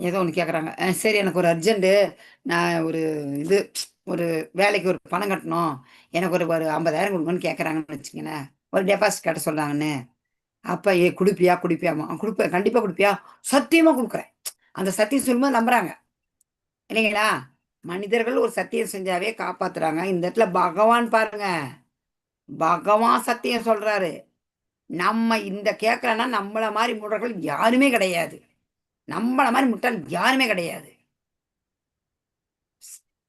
ஏதோ ஒன்று கேட்குறாங்க, சரி எனக்கு ஒரு அர்ஜென்ட்டு, நான் ஒரு வேலைக்கு ஒரு பணம் கட்டணும், எனக்கு ஒரு 50,000 கொடுங்கன்னு கேட்குறாங்கன்னு வச்சுக்கங்களேன், ஒரு டெபாசிட் கட்ட சொல்கிறாங்கன்னு. அப்போ கொடுப்பியா? கொடுப்பேன், கண்டிப்பாக கொடுப்பியா? சத்தியமாக கொடுக்குறேன். அந்த சத்தியம் சொல்லும்போது நம்புறாங்க இல்லைங்களா? மனிதர்கள் ஒரு சத்தியம் செஞ்சாவே காப்பாத்துறாங்க. இந்த இடத்துல பகவான் பாருங்க, பகவான் சத்தியம் சொல்றாரு. நம்ம இந்த கேட்கலன்னா நம்மள மாதிரி முடர்கள் யாருமே கிடையாது, நம்மள மாதிரி முட்டாள் யாருமே கிடையாது.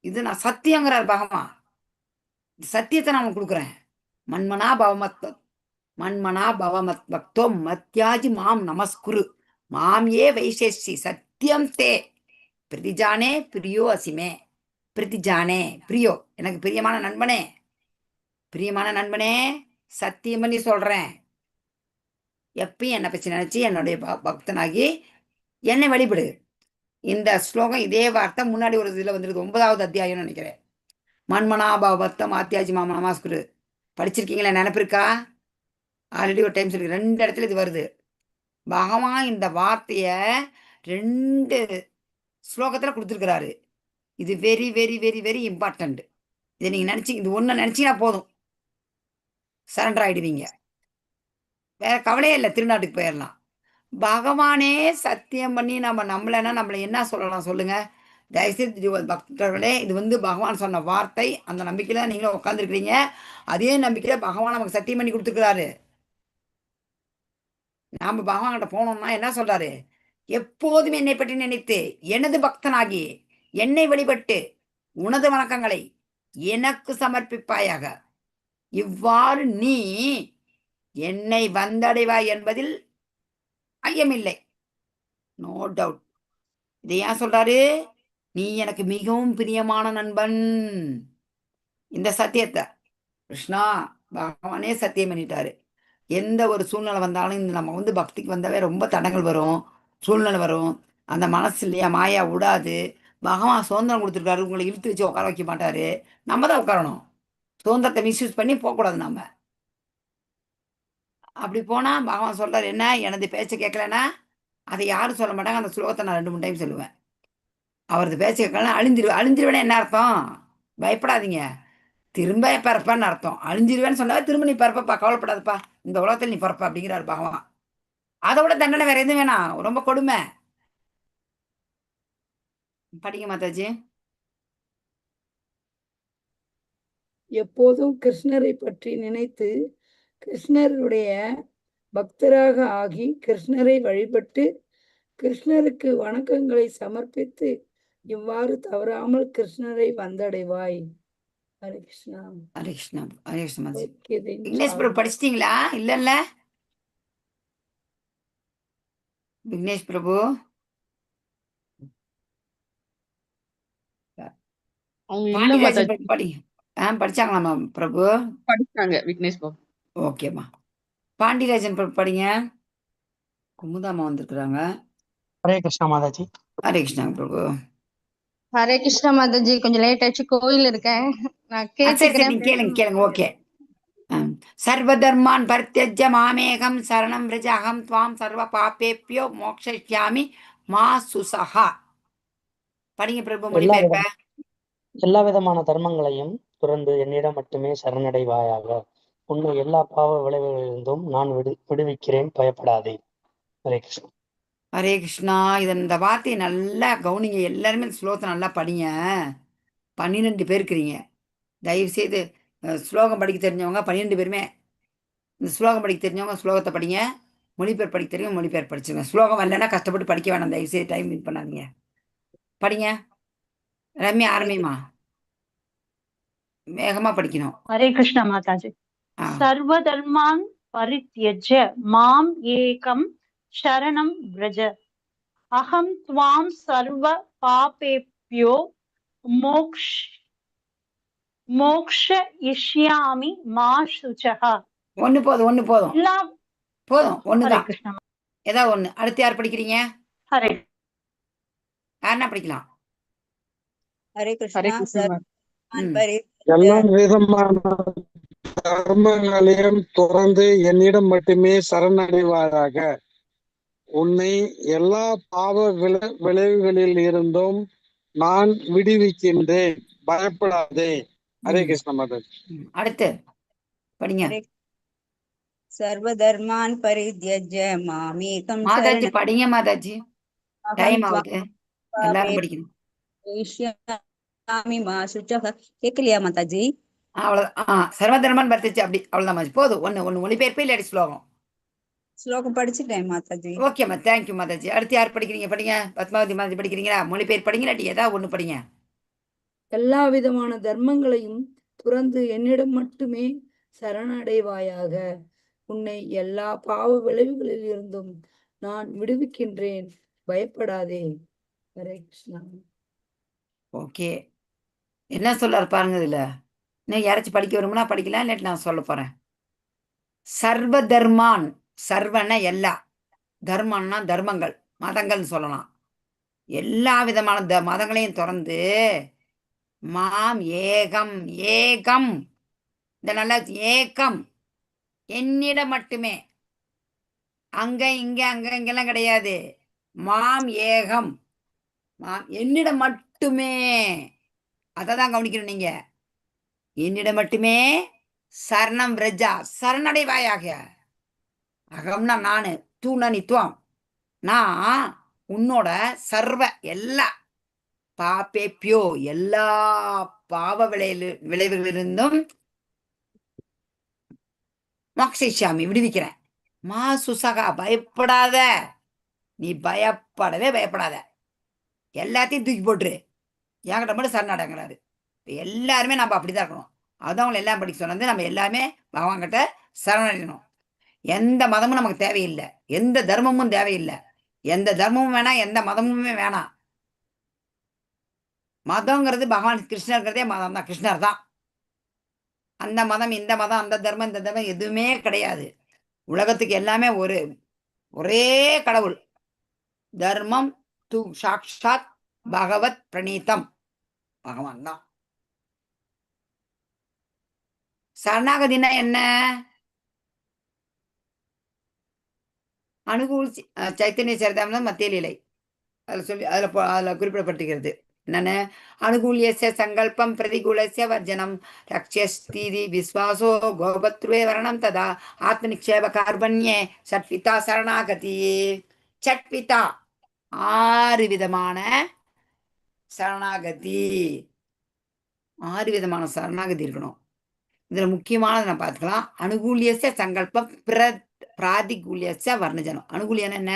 இது நான் சத்தியங்கிறார் பகவான். சத்தியத்தை நான் கொடுக்குறேன். மன்மனா பவமத் பக்தோ மத்யாஜி மாம் நமஸ்குரு மாம் ஏ வைசேஷி சத்தியம் தே பிரதிஜானே பிரியோ அசிமே. பிரதிஜானே பிரியோ, எனக்கு பிரியமான நண்பனே, சத்தியம் பண்ணி சொல்றேன், எப்பயும் என்னை பற்றி நினைச்சு என்னுடைய பக்தனாகி என்னை வழிபடு. இந்த ஸ்லோகம் இதே வார்த்தை முன்னாடி ஒரு இதில் வந்துருக்கு, 9வது அத்தியாயம்னு நினைக்கிறேன். மன்மனாபவத்தம் ஆத்தியாஜி மாமா நமஸ்குரு. படிச்சிருக்கீங்களா? நினைப்பு இருக்கா? ஆல்ரெடி ஒரு டைம் சொல்லி 2 இடத்துல இது வருது. பகவான் இந்த வார்த்தைய 2 ஸ்லோகத்துல கொடுத்துருக்கிறாரு. இது very very very very important. இதை நீங்க இது ஒண்ணு நினைச்சீங்கன்னா போதும், சரண்டர் ஆயிடுவீங்க. வேற கவலையே இல்லை, திருநாட்டுக்கு போயிடலாம். பகவானே சத்தியம் பண்ணி நம்ம நம்பலைன்னா நம்மளை என்ன சொல்லலாம் சொல்லுங்க? தயவுசெய்து பக்தர்களே, இது பகவான் சொன்ன வார்த்தை. அந்த நம்பிக்கையில நீங்களும் உட்காந்துருக்கிறீங்க. அதே நம்பிக்கையில பகவான் நமக்கு சத்தியம் பண்ணி கொடுத்துருக்கிறாரு. நாம பகவான் கிட்ட போனோம்னா என்ன சொல்றாரு? எப்போதும் என்னை பற்றி நினைத்து எனது பக்தனாகி என்னை வழிபட்டு உனது வணக்கங்களை எனக்கு சமர்ப்பிப்பாயாக. இவ்வாறு நீ என்னை வந்தடைவாய் என்பதில் ஐயமில்லை. No doubt. இதை ஏன் சொல்றாரு? நீ எனக்கு மிகவும் பிரியமான நண்பன். இந்த சத்தியத்தை கிருஷ்ணா பகவானே சத்தியம் பண்ணிட்டாரு. எந்த ஒரு சூழ்நிலை வந்தாலும் நம்ம பக்திக்கு வந்தாவே ரொம்ப தடங்கள் வரும், சூழ்நிலை வரும். அந்த மனசு இல்லையா மாயா விடாது. பகவான் சுதந்திரம் கொடுத்துருக்காரு, உங்களை இழுத்து வச்சு உட்கார வைக்க மாட்டாரு. நம்ம தான் உட்காரணும். சுதந்திரத்தை மிஸ்யூஸ் பண்ணி போகக்கூடாது. நம்ம அப்படி போனா பகவான் சொல்றாரு என்ன, எனது பேச்சை கேட்கலன்னா அதை யாரும் சொல்ல மாட்டாங்க. அந்த ஸ்லோகத்தை நான் 2 3 டைம் சொல்லுவேன். அவரது பேச்சை கேட்கலாம் அழிஞ்சிருவேன் என்ன அர்த்தம்? பயப்படாதீங்க, திரும்ப பிறப்பான்னு அர்த்தம். அழிஞ்சிருவேன்னு சொன்னா திரும்ப நீ பிறப்பப்பா, கவலைப்படாதப்பா, இந்த உலகத்தில் நீ பிறப்ப அப்படிங்கிறாரு பகவான். அதை விட தண்டனை வேற எதுவும் வேணாம், ரொம்ப கொடுமை. படிங்க மாதாஜி. எப்போதும் கிருஷ்ணரை பற்றி நினைத்து கிருஷ்ணருடைய பக்தராக ஆகி கிருஷ்ணரை வழிபட்டு கிருஷ்ணருக்கு வணக்கங்களை சமர்ப்பித்து இவ்வாறு தவறாமல் கிருஷ்ணரை வந்தடைவாய். ஹரே கிருஷ்ணா. ஹரே கிருஷ்ணா. ஹரே கிருஷ்ணா மாதாஜி. ஓகே, விக்னேஷ் பிரபு படிச்சிட்டீங்களா? இல்லல்ல விக்னேஷ் பிரபு அவங்க இல்ல பாண்டியராஜன் மாதாஜி. படிங்க. படிச்சாங்களாமா பிரபு? படிச்சாங்க விக்னேஷ் பாபு. ஓகேம்மா. பாண்டியராஜன் பிரபு படிங்க. குமுதாமா வந்திருக்கிறாங்க. ஹரே கிருஷ்ணா மாதாஜி. ஹரே கிருஷ்ணா பிரபு. ஹரே கிருஷ்ணா மாதாஜி, கொஞ்சம் லேட் ஆச்சு, கோயில் இருக்கேன், நான் சரி சரி, கேட்டுக்கிறேன். நீங்க கேளுங்க. ஓகே. சர்வதர்மான் பரித்யஜ்ய மாமேகம் சரணம் விரஜ அகம் துவாம் சர்வ பாபேப்யோ மோக்ஷயிஷ்யாமி மா சுசஹா. படிங்க பிரபு, மொழிபெயர்ப்ப. எல்லா விதமான தர்மங்களையும் துறந்து என்னிடம் மட்டுமே சரணடைவாயாக. உன்னை எல்லா பாவ விளைவுகளிலிருந்தும் நான் விடுவிக்கிறேன், பயப்படாதே. ஹரே கிருஷ்ணா. ஹரே கிருஷ்ணா. இந்த வார்த்தையை நல்லா கவனிங்க. எல்லாருமே இந்த ஸ்லோகத்தை நல்லா படிங்க. 12 பேர் இருக்கிறீங்க. தயவு செய்து ஸ்லோகம் படிக்க தெரிஞ்சவங்க 12 பேருமே இந்த ஸ்லோகம் படிக்க தெரிஞ்சவங்க ஸ்லோகத்தை படிங்க. மொழிபெயர் படிக்க தெரியும், மொழிபெயர் படிச்சுங்க. ஸ்லோகம் வரலன்னா கஷ்டப்பட்டு படிக்க வேணாம். தயவு செய்து டைம் மீட் பண்ணாதீங்க, படிங்க. ரம்யா ஆரம்பிமா, வேகமா படிக்கணும். ஹரே கிருஷ்ணா மாதாஜி. சர்வ தர்மான் பரித்யஜ்ய மாம் ஏகம் சரணம் விரஜ அகம் த்வாம் சர்வ பாபேப்யோ மோக்ஷயிஷ்யாமி மா சுசஹா. ஒண்ணு போதும் போதும், ஒண்ணுதான். கிருஷ்ணா. ஏதாவது ஒண்ணு. அடுத்து யார் படிக்கிறீங்க? ஹரே. யாருன்னா படிக்கலாம். ஹரே ஹரே கிருஷ்ணா. கிருஷ்ணா. எல்லா விதமான தர்மங்களையும் துறந்து என்னிடம் மட்டுமே சரணடைவாயாக. உன்னை எல்லா பாவ விளைவுகளில் இருந்தும் நான் விடுவிக்கின்றேன், பயப்படாதே. ஹரே கிருஷ்ண மாதாஜி. அடுத்து படிங்க. சர்வதர்மான் பரித்யஜ்ய மாமேகம் மாதாஜி படிங்க. மாதாஜி டைம் ஆகுது, எல்லாரும் படிக்கணும். கேட்கலையா மாதாஜி? அவ்வளவுதான். சர்வதர்மன் பரித்யஜ்ய, அப்படி அவ்வளவுதான் மாதாஜி. போதும். ஒண்ணு மொழிபெயர்ப்பு, இல்லாட்டி ஸ்லோகம். ஸ்லோகம் படிச்சுட்டேன் மாதாஜி. ஓகேம்மா, தேங்க்யூ மாதாஜி. அடுத்து யார் படிக்கிறீங்க? படிங்க. பத்மாவதி மாதாஜி படிக்கிறீங்களா? மொழிபெயர் படிங்க, இல்லாட்டி ஏதாவது ஒண்ணு படிங்க. எல்லா விதமான தர்மங்களையும் துறந்து என்னிடம் மட்டுமே சரணடைவாயாக. உன்னை எல்லா பாவ விளைவுகளில் இருந்தும் நான் விடுவிக்கின்றேன், பயப்படாதே. ஹரே கிருஷ்ணா. ஓகே, என்ன சொல்றாரு பாருங்க. இதுல இன்னும் யாராச்சும் படிக்க வரும்னா படிக்கலாம், இல்லாட்டி நான் சொல்ல போறேன். சர்வ தர்மான், சர்வன எல்லா, தர்மம்னா தர்மங்கள், மதங்கள்னு சொல்லலாம். எல்லா விதமான மதங்களையும் திறந்து மாம் ஏகம், ஏகம், இந்த நல்லா ஏகம், என்னிடம் மட்டுமே. அங்க இங்க அங்க இங்கெல்லாம் கிடையாது. மாம் ஏகம், என்னிடம் மட்டுமே. அததான் கவனிக்கணும் நீங்க. என்னிடம் மட்டுமே சரணம் விரஜா, சரணடைவாயாக. அகம்னா நானு, தூணா நித்துவம். நான் உன்னோட சர்வ எல்லா பாப்பேப்பியோ, எல்லா பாவ விளைவுகளிலிருந்தும் மோக்ஷிஷாமி, விடுவிக்கிறேன். மா சுசகா, பயப்படாத. நீ பயப்படாத. எல்லாத்தையும் தூக்கி போட்டுரு, என்கிட்ட மட்டும் சரணடைங்கிறாரு. எல்லாருமே நம்ம அப்படிதான் இருக்கணும். அதான் அவங்களை எல்லாம் படிக்க சொன்னது. நம்ம எல்லாமே பகவான் கிட்ட சரணடையணும். எந்த மதமும் நமக்கு தேவையில்லை, எந்த தர்மமும் தேவையில்லை. எந்த தர்மமும் வேணாம், எந்த மதமுமே வேணாம். மதங்கிறது பகவான் கிருஷ்ணர்கிறதே மதம் தான், கிருஷ்ணர் தான். அந்த மதம் இந்த மதம், அந்த தர்மம் இந்த தர்மம் எதுவுமே கிடையாது. உலகத்துக்கு எல்லாமே ஒரே கடவுள். தர்மம் து சாக்ஷாத் பகவத் பிரணீதம், பகவான் தான். சரணாகதினா என்ன? அனுகூல் சைத்தன்ய சரிதாமிரதம் மத்திய லீலை அதுல குறிப்பிடப்பட்டிருக்கிறது. என்னன்னு? அனுகூல்யஸ்ய சங்கல்பம் பிரதிகூலஸ்ய வர்ஜனம் ரக்ஷஸ்தீதி விஸ்வாசோ கோபத்ருவே வரணம் ததா ஆத்ம நிக்ஷேப கார்பண்யே சட்பிதா சரணாகதி. சட்பிதா 6 விதமான சரணாகதி. 6 விதமான சரணாகதி இருக்கணும். இதுல முக்கியமானது நான் பார்த்துக்கலாம். அனுகூல்யஸ்ய சங்கல்பம் பிராதிகூல்யஸ்ய வர்ணஜனம். அனுகூலியம் என்ன?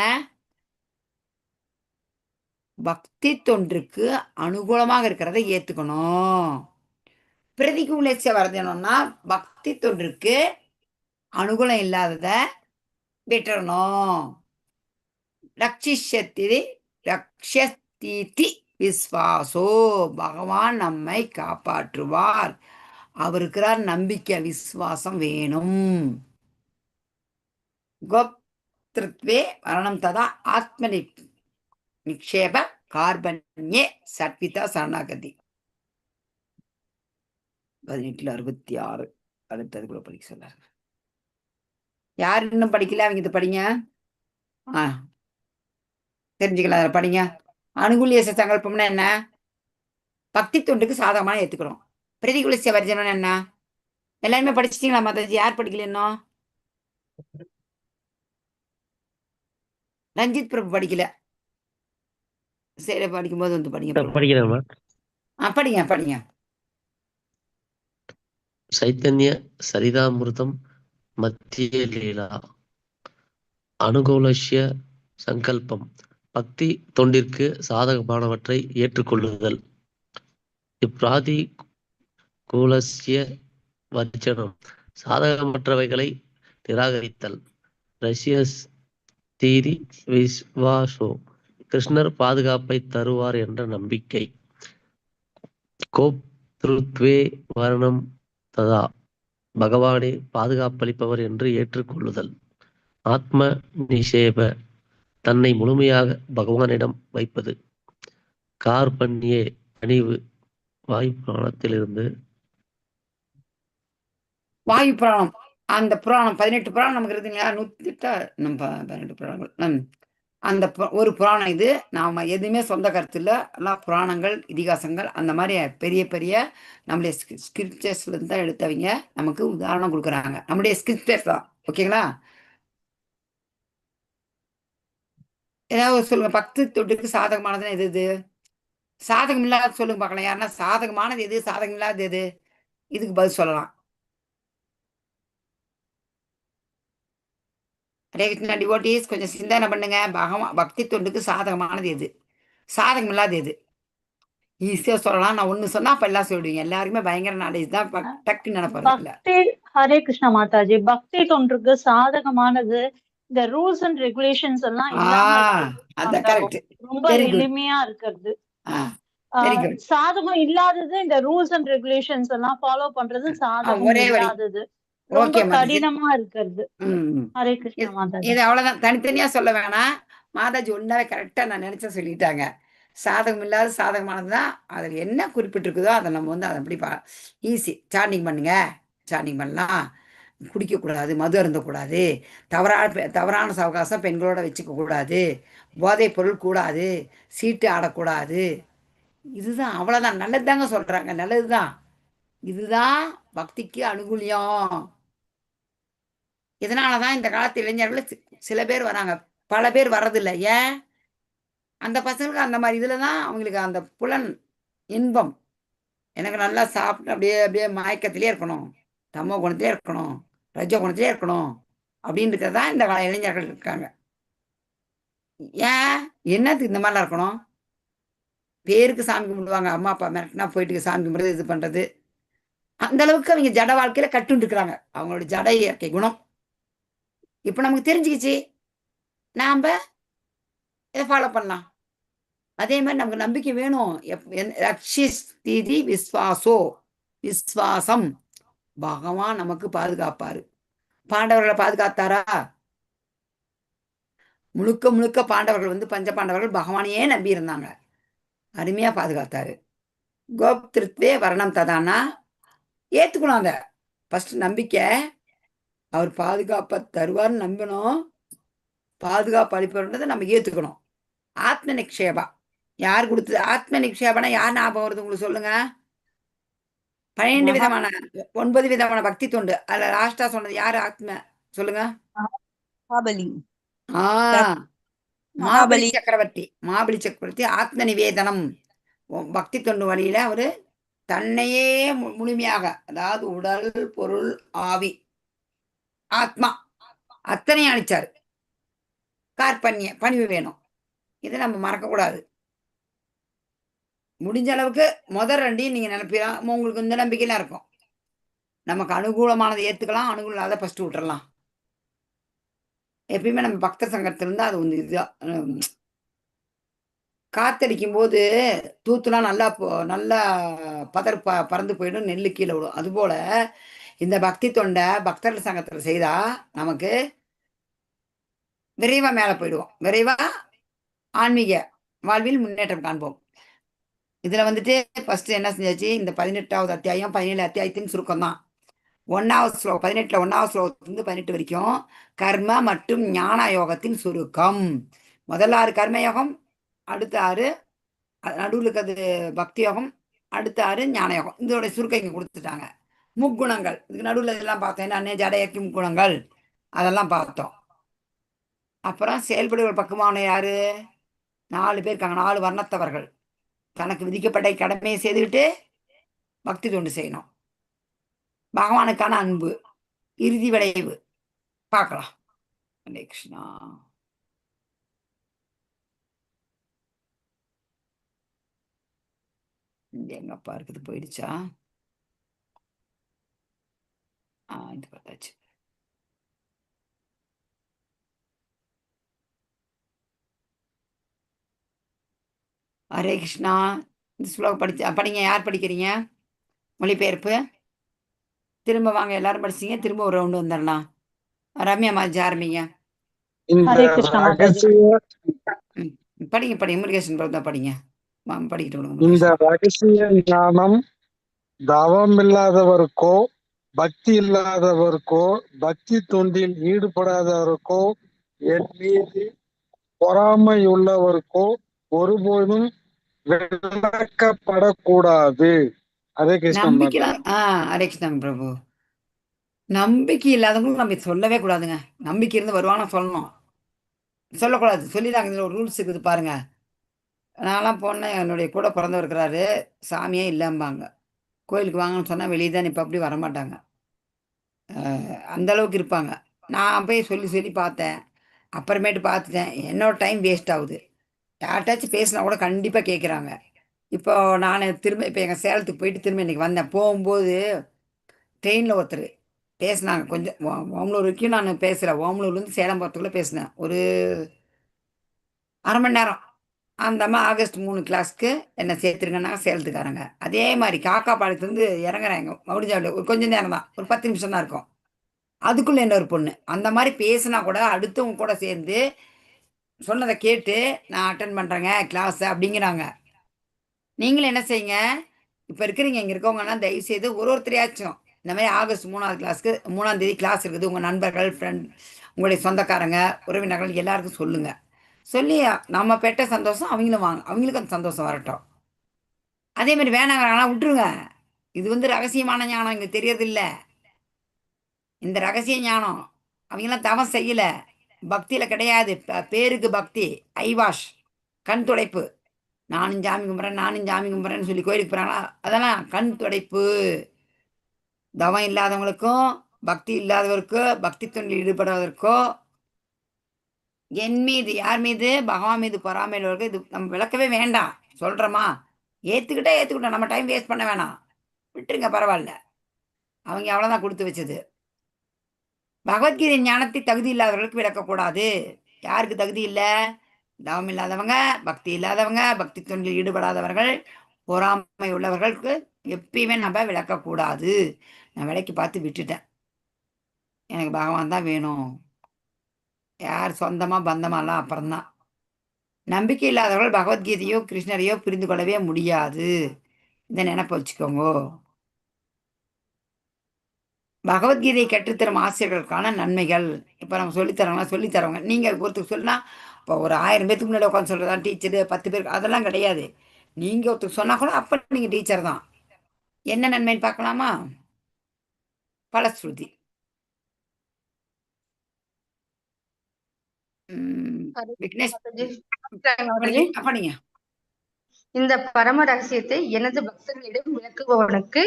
பக்தி தொன்றுக்கு அனுகூலமாக இருக்கிறத ஏத்துக்கணும். பிரதிகூலஸ்ய வர்ணஜனம்னா பக்தி தொன்றுக்கு அனுகூலம் இல்லாதத விட்டுறணும். ரக்ஷஸ்தீதி விஸ்வாசோ, பகவான் நம்மை காப்பாற்றுவார், அவருக்கிறார் நம்பிக்கை, விசுவாசம் வேணும். கோப்திருத்வே வரணம் ததா ஆத்ம நிக்ஷேப கார்பண்யே சட்விதா சரணாகதி. 1866 அடுத்ததுக்குள்ள படிக்க சொன்னார். யார் இன்னும் படிக்கல அவங்க இது படிங்க. தெரிஞ்சுக்கலாம், படிங்க. அனுகூல்யஸ்ய சங்கல்பம்னா என்ன? பக்தி தொண்டுக்கு சாதகமான ஏத்துக்கிறோம். பிரதிகூலஸ்ய வர்ஜனம் என்ன? எல்லாருமே படிச்சிட்டீங்களா மாதாஜி? யார் படிக்கல இன்னும்? ரஞ்சித் பிரபு படிக்கல. சரி, படிக்கும்போது வந்து படிங்க. படிங்க படிங்க. சைத்தன்ய சரிதாமிருதம் மத்திய லீலா. அனுகூலஸ்ய சங்கல்பம், பக்தி தொண்டிற்கு சாதகமானவற்றை ஏற்றுக்கொள்ளுதல். இப்பிராதி கூலஸ்ய வர்ஜனம், சாதகமற்றவைகளை நிராகரித்தல். ரஷ்யஸ் தீதி விஸ்வாசோ, கிருஷ்ணர் பாதுகாப்பை தருவார் என்ற நம்பிக்கை. கோப்திருத்வே வரணம் ததா, பகவானே பாதுகாப்பளிப்பவர் என்று ஏற்றுக்கொள்ளுதல். ஆத்ம நிஷேப, தன்னை முழுமையாக பகவானிடம் வைப்பது. கார்பண்யே, அணிவு. வாயு புராணத்திலிருந்து. வாயு புராணம், அந்த புராணம் 18 புராணம் நமக்கு இருக்குங்களா? 118 புராணங்கள். அந்த ஒரு புராணம் இது. நாம எதுவுமே சொந்த கருத்து இல்லை, எல்லாம் புராணங்கள், இதிகாசங்கள், அந்த மாதிரி பெரிய பெரிய நம்முடைய ஸ்கிரிப்சர்ஸ்ல இருந்து தான் எடுத்தவங்க நமக்கு உதாரணம் கொடுக்குறாங்க. நம்முடைய ஸ்கிரிப்சர்ஸ் தான். ஓகேங்களா? ஏதாவது சொல்லுங்க. பக்தி தொண்டுக்கு சாதகமானதுன்னு எது? இது சாதகம் இல்லாத சொல்லுங்க பார்க்கலாம். யாருன்னா சாதகமானது எது, சாதகம் இல்லாதது எது? இதுக்கு பதில் சொல்லலாம். ஹரே கிருஷ்ணா டிவோட்டீஸ், கொஞ்சம் சிந்தனை பண்ணுங்க. பக்தி தொண்டுக்கு சாதகமானது எது, சாதகம் இல்லாத எது? ஈஸியா சொல்லலாம். நான் ஒண்ணு சொன்னா அப்ப எல்லாம் சொல்லுவீங்க. எல்லாருக்குமே பயங்கர நாலேஜ் தான், டக்குன்னு நினைப்பாங்க. ஹரே கிருஷ்ணா மாதாஜி, பக்தி தொண்டுக்கு சாதகமானது இந்த ரூல்ஸ் அண்ட் ரெகுலேஷன்ஸ் எல்லாம் ரொம்ப எளிமையா இருக்கிறது. சாதகம் இல்லாதது இந்த ரூல்ஸ் அண்ட் ரெகுலேஷன்ஸ் எல்லாம் ஃபாலோ பண்றது சாதகம் இல்லாதது, ரொம்ப கடினமா இருக்கிறது. ஹரே கிருஷ்ணா மாதாஜி. இது அவ்வளவுதான், தனித்தனியா சொல்ல வேணாம். மாதாஜி ஒன்னாவே கரெக்டா நான் நினைச்ச சொல்லிட்டாங்க. சாதகம் இல்லாத சாதகமானதுதான். அதுல என்ன குறிப்பிட்டிருக்குதோ அதை நம்ம வந்து அதை அப்படி ஈஸி சாண்டிங் பண்ணுங்க, சாண்டிங் பண்ணலாம். குடிக்கக்கூடாது, மது அருந்தக்கூடாது, தவறான சவகாசம் பெண்களோட வச்சுக்க கூடாது, போதைப் பொருள் கூடாது, சீட்டு ஆடக்கூடாது. இதுதான், அவ்வளோதான். நல்லது தாங்க சொல்கிறாங்க, நல்லது தான். இதுதான் பக்திக்கு அனுகூலியம். இதனால தான் இந்த காலத்து இளைஞர்கள் சில பேர் வராங்க, பல பேர் வர்றதில்லை. ஏன்? அந்த பசங்களுக்கு அந்த மாதிரி இதில் தான் அவங்களுக்கு அந்த புலன் இன்பம். எனக்கு நல்லா சாப்பிட்டு அப்படியே அப்படியே மயக்கத்திலே இருக்கணும், தமோ குணத்திலே இருக்கணும், ரஜோ குணத்திலே இருக்கணும் அப்படின்றது தான் இந்த கால இளைஞர்கள் இருக்காங்க. ஏன்? என்னத்துக்கு இந்த மாதிரிலாம் இருக்கணும்? பேருக்கு சாமி கும்பிடுவாங்க, அம்மா அப்பா மிரட்டினா போயிட்டு சாமி கும்பிடுறது, இது பண்ணுறது. அந்த அளவுக்கு அவங்க ஜட வாழ்க்கையில் கட்டுண்டு இருக்கிறாங்க, அவங்களோட ஜட இயற்கை குணம். இப்போ நமக்கு தெரிஞ்சுக்கிச்சு, நாம் இதை ஃபாலோ பண்ணலாம். அதே மாதிரி நமக்கு நம்பிக்கை வேணும். ரக்ஷிஸ்திதி விஸ்வாசோ, விஸ்வாசம். பகவான் நமக்கு பாதுகாப்பாரு. பாண்டவர்களை பாதுகாத்தாரா? முழுக்க முழுக்க பாண்டவர்கள் வந்து பஞ்ச பாண்டவர்கள் பகவானையே நம்பி இருந்தாங்க, அருமையா பாதுகாத்தாரு. கோப்திருத்வே வர்ணம் ததானா ஏத்துக்கணும். அதை ஃபர்ஸ்ட் நம்பிக்கை, அவர் பாதுகாப்பை தருவார்னு நம்பணும், பாதுகாப்பு அளிப்பவர்ன்றதை நம்ம ஏத்துக்கணும். ஆத்ம நிக்ஷேபா யார் கொடுத்தது? ஆத்ம நிக்ஷேபனா யார் ஞாபகம் வருது உங்களுக்கு சொல்லுங்க? 12 விதமான 9 விதமான பக்தி தொண்டு, அதுல லாஸ்டா சொன்னது யாரு? ஆத்ம சொல்லுங்க. மகாபலி சக்கரவர்த்தி. மகாபலி சக்கரவர்த்தி ஆத்ம நிவேதனம், பக்தி தொண்டு வழியில அவரு தன்னையே முழுமையாக, அதாவது உடல், பொருள், ஆவி, ஆத்மா அத்தனை அழிச்சாரு. கார்பண்ய பணிவு வேணும், இதை நம்ம மறக்க கூடாது. முடிஞ்ச அளவுக்கு முதல் ரெண்டையும் நீங்க நினைப்பீங்க, உங்களுக்கு இந்த நம்பிக்கையில இருக்கும். நமக்கு அனுகூலமானதை ஏத்துக்கலாம், அனுகூலம் இல்லாத ஃபர்ஸ்ட் விட்டுறலாம். எப்பயுமே நம்ம பக்தர் சங்கத்துல இருந்தா அது வந்து இதுதான். காத்தடிக்கும் போது தூத்துலாம் நல்லா நல்லா பறந்து போயிடும், நெல்லு கீழே விடும். அதுபோல இந்த பக்தி தொண்டை பக்தர்கள் சங்கத்துல செய்தா நமக்கு விரைவா மேல போயிடுவோம், விரைவா ஆன்மீக வாழ்வில் முன்னேற்றம் காண்போம். இதுல வந்துட்டு ஃபர்ஸ்ட் என்ன செஞ்சாச்சு, இந்த 18வது அத்தியாயம் 17 அத்தியாயத்தின் சுருக்கம் தான். 1வது ஸ்லோகம் 18ல 1வது ஸ்லோகத்திலிருந்து 18 வரைக்கும் கர்ம மற்றும் ஞான யோகத்தின் சுருக்கம். முதல்ல 6 கர்மயோகம், அடுத்த 6 நடுவில் இருக்கிறது பக்தி யோகம், அடுத்த 6 ஞான யோகம். இதோட சுருக்கம் இங்க கொடுத்துட்டாங்க. முக்குணங்கள் இதுக்கு நடுவில் இதெல்லாம் பார்த்தோம், என்ன ஜடையக்கி முக்குணங்கள் அதெல்லாம் பார்த்தோம். அப்புறம் செயல்படுகிற பக்குமான யாரு? 4 பேர் இருக்காங்க, 4 வர்ணத்தவர்கள். தனக்கு விதிக்கப்பட்ட கடமையை செய்துக்கிட்டு பக்தி தொண்டு செய்யணும், பகவானுக்கான அன்பு, இறுதி விளைவு பார்க்கலாம். ஹரே கிருஷ்ணா. எங்கப்பா இருக்குது, போயிடுச்சா? இது பார்த்தாச்சு. ஹரே கிருஷ்ணா. இந்த ஸ்லோகம் படிங்க. யார் படிக்கிறீங்க? மொழிபெயர்ப்பு திரும்ப வாங்க, எல்லாரும் படிச்சீங்க, திரும்ப ஒரு ரவுண்டு வந்துடலாம். ரம்யா மாதிரி ஆரம்பிங்க. படிங்க முருகேசன் தான் படிங்க, படிக்கிட்டு. இந்த ரகசிய ஞானம் தவம் இல்லாதவருக்கோ, பக்தி இல்லாதவருக்கோ, பக்தி தொண்டில் ஈடுபடாதவருக்கோ, என் மீது பொறாமையுள்ளவருக்கோ ஒருபோதும் விளக்கப்படக்கூடாது. ஹரே கிருஷ்ணன். ஹரே கிருஷ்ணன் பிரபு. நம்பிக்கை இல்லாதவங்களுக்கு நம்ம சொல்லவே கூடாதுங்க. நம்பிக்கை இருந்து வருவானா சொல்லணும், சொல்லக்கூடாது. சொல்லிதாங்க, இதில் ஒரு ரூல்ஸ் இருக்குது பாருங்க. நான்லாம் போனேன், என்னுடைய கூட பிறந்தவர் இருக்கிறாரு, சாமியே இல்லைம்பாங்க. கோயிலுக்கு வாங்கன்னு சொன்னால் வெளியே தான் இப்போ அப்படி வரமாட்டாங்க, அந்த அளவுக்கு இருப்பாங்க. நான் போய் சொல்லி பார்த்தேன், அப்புறமேட்டு பார்த்துட்டேன், என்னோட டைம் வேஸ்ட் ஆகுது. யார்ட்டாச்சும் பேசினா கூட கண்டிப்பாக கேட்குறாங்க. இப்போ நான் திரும்ப இப்போ எங்கள் சேலத்துக்கு போயிட்டு திரும்ப இன்றைக்கி வந்தேன். போகும்போது ட்ரெயினில் ஒருத்தர் பேசினாங்க, கொஞ்சம் ஓமலூர் வரைக்கும் நான் பேசுகிறேன், ஓமலூர்லேருந்து சேலம் போகிறதுக்குள்ளே பேசினேன், ஒரு அரை மணி நேரம். அந்த அம்மா ஆகஸ்ட் 3 கிளாஸ்க்கு என்னை சேர்த்துருங்கன்னா சேலத்துக்காரங்க. அதே மாதிரி காக்காப்பாளையத்துலேருந்து இறங்குறாங்க மவுடிஞ்சாவில், ஒரு கொஞ்சம் நேரம் தான், ஒரு 10 நிமிஷம் தான் இருக்கும். அதுக்குள்ளே இன்னொரு பொண்ணு அந்த மாதிரி பேசினா கூட அடுத்தவங்க கூட சேர்ந்து சொன்னதை கேட்டு நான் அட்டன் பண்ணுறேங்க கிளாஸ் அப்படிங்கிறாங்க. நீங்களும் என்ன செய்யுங்க, இப்போ இருக்கிறீங்க, இங்கே இருக்கவங்கன்னா தயவுசெய்து ஒருத்தரையாச்சும் இந்த மாதிரி ஆகஸ்ட் 3ஆவது கிளாஸ்க்கு 3ஆம் தேதி கிளாஸ் இருக்குது. உங்கள் நண்பர்கள், ஃப்ரெண்ட், உங்களுடைய சொந்தக்காரங்க, உறவினர்கள் எல்லாருக்கும் சொல்லுங்கள். சொல்லி நம்ம பெற்ற சந்தோஷம் அவங்களும் வாங்க, அவங்களுக்கு அந்த சந்தோஷம் வரட்டும். அதே மாதிரி வேணாங்கிறாங்களா விட்டுருங்க. இது வந்து ரகசியமான ஞானம், எங்களுக்கு தெரியறதில்ல. இந்த ரகசிய ஞானம் அவங்களாம் தவம் செய்யலை, பக்தியில் கிடையாது. பேருக்கு பக்தி, ஐவாஷ், கண் துடைப்பு. நானும் சாமி கும்பிட்றேன், நானும் சாமி கும்பிட்றேன்னு சொல்லி கோயிலுக்கு போகிறாங்களா, அதெல்லாம் கண் துடைப்பு. தவம் இல்லாதவங்களுக்கும் பக்தி இல்லாதவருக்கோ பக்தி தொண்டில் ஈடுபடுவதற்கோ என் மீது, யார் மீது, பகவான் மீது பொறாமையிலவர்கள் இது நம்ம விளக்கவே வேண்டாம். சொல்கிறோமா, ஏற்றுக்கிட்டோம், நம்ம டைம் வேஸ்ட் பண்ண வேணாம், விட்டுருங்க, பரவாயில்ல. அவங்க அவ்வளோதான் கொடுத்து வச்சது. பகவத்கீதை ஞானத்தை தகுதி இல்லாதவர்களுக்கு விளக்கக்கூடாது. யாருக்கு தகுதி இல்லை? தவம் இல்லாதவங்க, பக்தி இல்லாதவங்க, பக்தி தொண்டில் ஈடுபடாதவர்கள், பொறாமை உள்ளவர்களுக்கு எப்பயுமே நம்ம விளக்கக்கூடாது. நான் விளக்கி பார்த்து விட்டுட்டேன். எனக்கு பகவான் தான் வேணும். யார் சொந்தமா பந்தமாலாம் அப்புறம்தான். நம்பிக்கை இல்லாதவர்கள் பகவத்கீதையோ கிருஷ்ணரையோ புரிந்து கொள்ளவே முடியாது. இதை நினைப்ப வச்சுக்கோங்க. பகவத்கீதை கற்றுத்தரும் ஆசிரியர்களுக்கான நன்மைகள். இப்போ நம்ம சொல்லித்தரவங்க நீங்கள் ஒருத்தருக்கு சொல்லினா, இப்போ ஒரு 1000 பேத்துக்கு முன்னாடி உட்காந்து சொல்கிறதான் டீச்சரு, 10 பேருக்கு அதெல்லாம் கிடையாது. நீங்கள் ஒருத்தருக்கு சொன்னால் கூட அப்போ நீங்கள் டீச்சர் தான். என்ன நன்மைன்னு பார்க்கலாமா? பலஸ்ருதி. விக்னேஷ் அப்படிங்க. இந்த பரம ரகசியத்தை எனது பக்தர்களிடம் விளக்குபவனுக்கு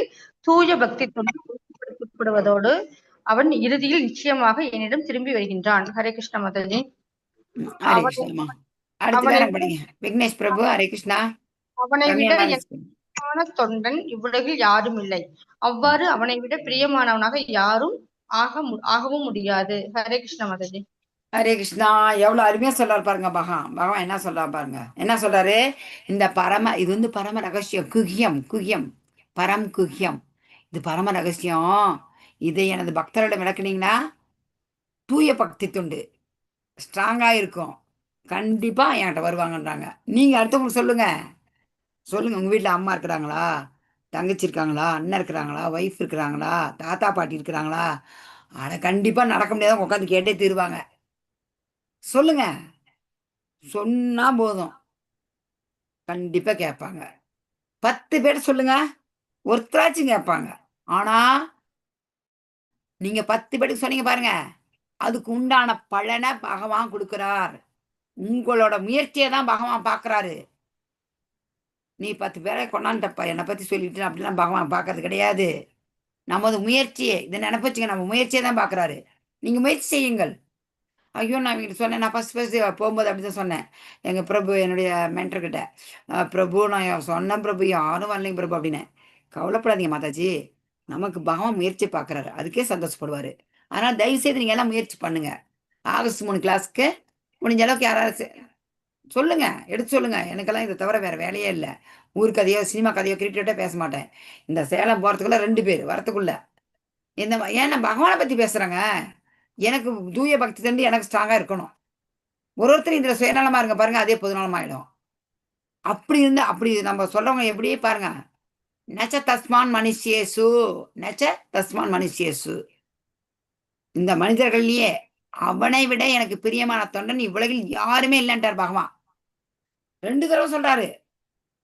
தூய பக்தி தொண்டுபடுவதோடு அவன் இறுதியில் நிச்சயமாக என்னிடம் திரும்பி வருகின்றான். ஹரே கிருஷ்ண மாதாஜி. விக்னேஷ் பிரபு. ஹரே கிருஷ்ணா. அவனை விட பிரியமான தொண்டன் இவ்வுலகில் யாரும் இல்லை. அவ்வாறு அவனை விட பிரியமானவனாக யாரும் ஆகவும் முடியாது. ஹரே கிருஷ்ண மாதாஜி. ஹரே கிருஷ்ணா. எவ்வளோ அருமையா சொல்றாரு பாருங்க பகவான் என்ன சொல்றாரு பாருங்க. என்ன சொல்றாரு? இந்த இது வந்து பரம ரகசியம், குஹ்யம், பரம் குஹ்யம். இது பரம ரகசியம். இதை எனது பக்தர்களிடம் விளக்குனீங்கன்னா தூய பக்தி தொண்டு ஸ்ட்ராங்கா இருக்கும். கண்டிப்பா என்கிட்ட வருவாங்கன்றாங்க. நீங்க அடுத்தவங்களுக்கு சொல்லுங்க. உங்க வீட்டில் அம்மா இருக்கிறாங்களா, தங்கச்சி இருக்காங்களா, அண்ணன் இருக்கிறாங்களா, ஒய்ஃப் இருக்கிறாங்களா, தாத்தா பாட்டி இருக்கிறாங்களா, ஆனால் கண்டிப்பா நடக்க முடியாத உட்காந்து கேட்டே தீருவாங்க. சொல்லுங்க, சொன்னா போதும், கண்டிப்பா கேட்பாங்க. 10 பேர் சொல்லுங்க, ஒருத்தராச்சும் கேட்பாங்க. ஆனா நீங்க 10 பேருக்கு சொன்னீங்க பாருங்க, அதுக்கு உண்டான பலனை பகவான் கொடுக்கிறார். உங்களோட முயற்சியை தான் பகவான் பார்க்கறாரு. நீ 10 பேரை கொண்டாண்டப்பா என்னை பத்தி சொல்லிட்டு அப்படிலாம் பகவான் பார்க்கறது கிடையாது. நமது முயற்சியை, இதை நினைப்பச்சுங்க, நம்ம முயற்சியை தான் பார்க்கறாரு. நீங்க முயற்சி செய்யுங்கள். ஐயோ, நான் இவங்கிட்ட சொன்னேன், நான் ஃபர்ஸ்ட் போகும்போது அப்படி தான் சொன்னேன் எங்கள் பிரபு, என்னுடைய மென்டர்கிட்ட. பிரபு, நான் சொன்னேன் பிரபு, யாரும் வரலைங்க பிரபு அப்படின்னு. கவலைப்படாதீங்க மாதாஜி, நமக்கு பகவான் முயற்சி பார்க்குறாரு, அதுக்கே சந்தோஷப்படுவார். அதனால் தயவுசெய்து நீங்கள் எல்லாம் முயற்சி பண்ணுங்க. ஆகஸ்ட் 3 கிளாஸ்க்கு முடிஞ்ச அளவுக்கு யாராவது சொல்லுங்க, எடுத்து சொல்லுங்க. எனக்கெல்லாம் இதை தவிர வேற வேலையே இல்லை. ஊர் கதையோ சினிமா கதையோ கிரிக்கெட்டோ பேச மாட்டேன். இந்த சேலம் போகிறதுக்குள்ள 2 பேர் வரத்துக்குள்ள ஏன்னா பகவானை பற்றி பேசுகிறாங்க. எனக்கு தூய பக்தி தண்டு எனக்கு ஸ்ட்ராங்காக இருக்கணும். ஒருத்தர் இதில் சுயநலமாக இருங்க பாருங்க, அதே பொதுநலமாயிடும். அப்படி இருந்து அப்படி நம்ம சொல்றவங்க எப்படியே பாருங்க. நச்ச தஸ்மான் மனுஷியேசு. இந்த மனிதர்கள்லயே அவனை விட எனக்கு பிரியமான தொண்டன் இவ்வுலகில் யாருமே இல்லைன்றார் பகவான். 2 தடவை சொல்றாரு,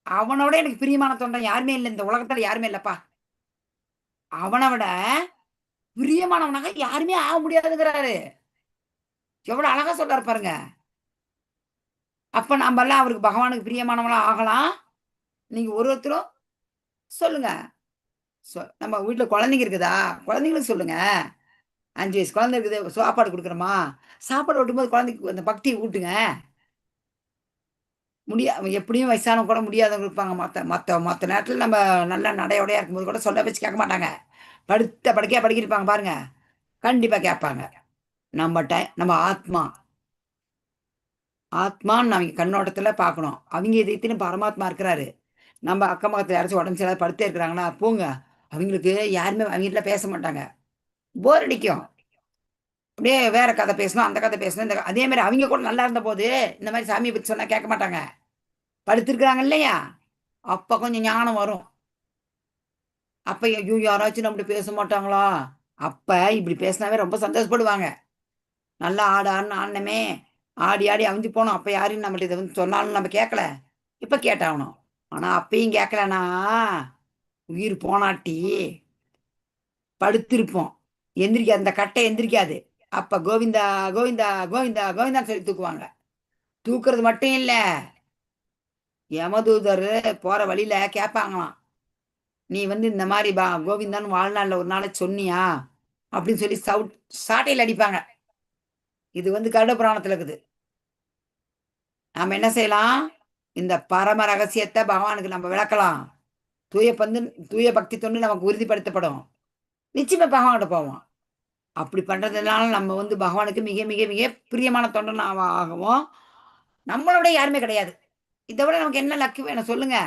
அவனோட எனக்கு பிரியமான தொண்டன் யாருமே இல்லை, இந்த உலகத்துல யாருமே இல்லப்பா. அவனை விட பிரியமானவனாக யாருமே ஆக முடியாதுங்கிறாரு. எவ்வளவு அழகா சொல்றாரு பாருங்க. அப்ப நம்ம எல்லாம் அவருக்கு பகவானுக்கு பிரியமானவங்களா ஆகலாம். நீங்க ஒருத்தரும் சொல்லுங்க. நம்ம வீட்டுல குழந்தைங்க இருக்குதா, குழந்தைங்களுக்கு சொல்லுங்க. 5 வயசு குழந்தை இருக்குது, சாப்பாடு கொடுக்குறோமா, சாப்பாடு ஊட்டும்போது குழந்தைக்கு அந்த பக்தியை ஊட்டுங்க. எப்படியும் வயசானவங்க கூட முடியாதவங்க இருப்பாங்க. மற்ற நேரத்தில் நம்ம நல்லா நடையோடையா இருக்கும்போது கூட சொல்ல வச்சு கேட்க மாட்டாங்க. படுக்கையா படிக்கிருப்பாங்க பாருங்க, கண்டிப்பா கேட்பாங்க. நம்ம ஆத்மான்னு அவங்க கண்ணோட்டத்துல பார்க்கணும். அவங்க இதயத்திலும் பரமாத்மா இருக்கிறாரு. நம்ம அக்கம் பக்கத்தில் யாராச்சும் உடம்பு சரியாத படுத்தே இருக்கிறாங்கன்னா போங்க, அவங்களுக்கு யாருமே அவங்க வீட்டில் பேச மாட்டாங்க, போர் அடிக்கும். அப்படியே வேற கதை பேசணும், அந்த கதை பேசணும், அதே மாதிரி அவங்க கூட நல்லா இருந்த போது இந்த மாதிரி சாமியை பற்றி சொன்னா கேட்க மாட்டாங்க. படுத்திருக்கிறாங்க இல்லையா, அப்ப கொஞ்சம் ஞானம் வரும். அப்ப ஐயோ யாராச்சும் நம்மகிட்ட பேச மாட்டாங்களா? அப்ப இப்படி பேசினாவே ரொம்ப சந்தோஷப்படுவாங்க. நல்லா ஆடு ஆடுன்னு ஆடினமே, ஆடி ஆடி அவிஞ்சு போனோம். அப்ப யாரும் நம்மகிட்ட இதை வந்து சொன்னாலும் நம்ம கேட்கல. இப்ப கேட்டாகணும். ஆனா அப்பயும் கேட்கலனா உயிர் போனாட்டி படுத்திருப்போம். எந்திரிக்காது, அந்த கட்டை எந்திரிக்காது. அப்ப கோவிந்தா கோவிந்தா கோவிந்தா கோவிந்தான்னு சொல்லி தூக்குவாங்க. தூக்குறது மட்டும் இல்ல, யமதூதர் போற வழியில கேட்பாங்களாம், நீ வந்து இந்த மாதிரி கோவிந்தான்னு வாழ்நாள்ல ஒரு நாளை சொன்னியா அப்படின்னு சொல்லி சாட்டையில் அடிப்பாங்க. இது வந்து கருட புராணத்துல இருக்குது. நாம என்ன செய்யலாம்? இந்த பரம ரகசியத்தை பகவானுக்கு நம்ம விளக்கலாம். தூய பக்தி தொண்டு நமக்கு உறுதிப்படுத்தப்படும். நிச்சயமா பகவான்கிட்ட போவோம். அப்படி பண்றதுனால நம்ம வந்து பகவானுக்கு மிக மிக மிக பிரியமான தொண்டன் ஆகவும், நம்மளோட யாருமே கிடையாது. இதை விட நமக்கு என்ன லக்கு வேணும் சொல்லுங்க?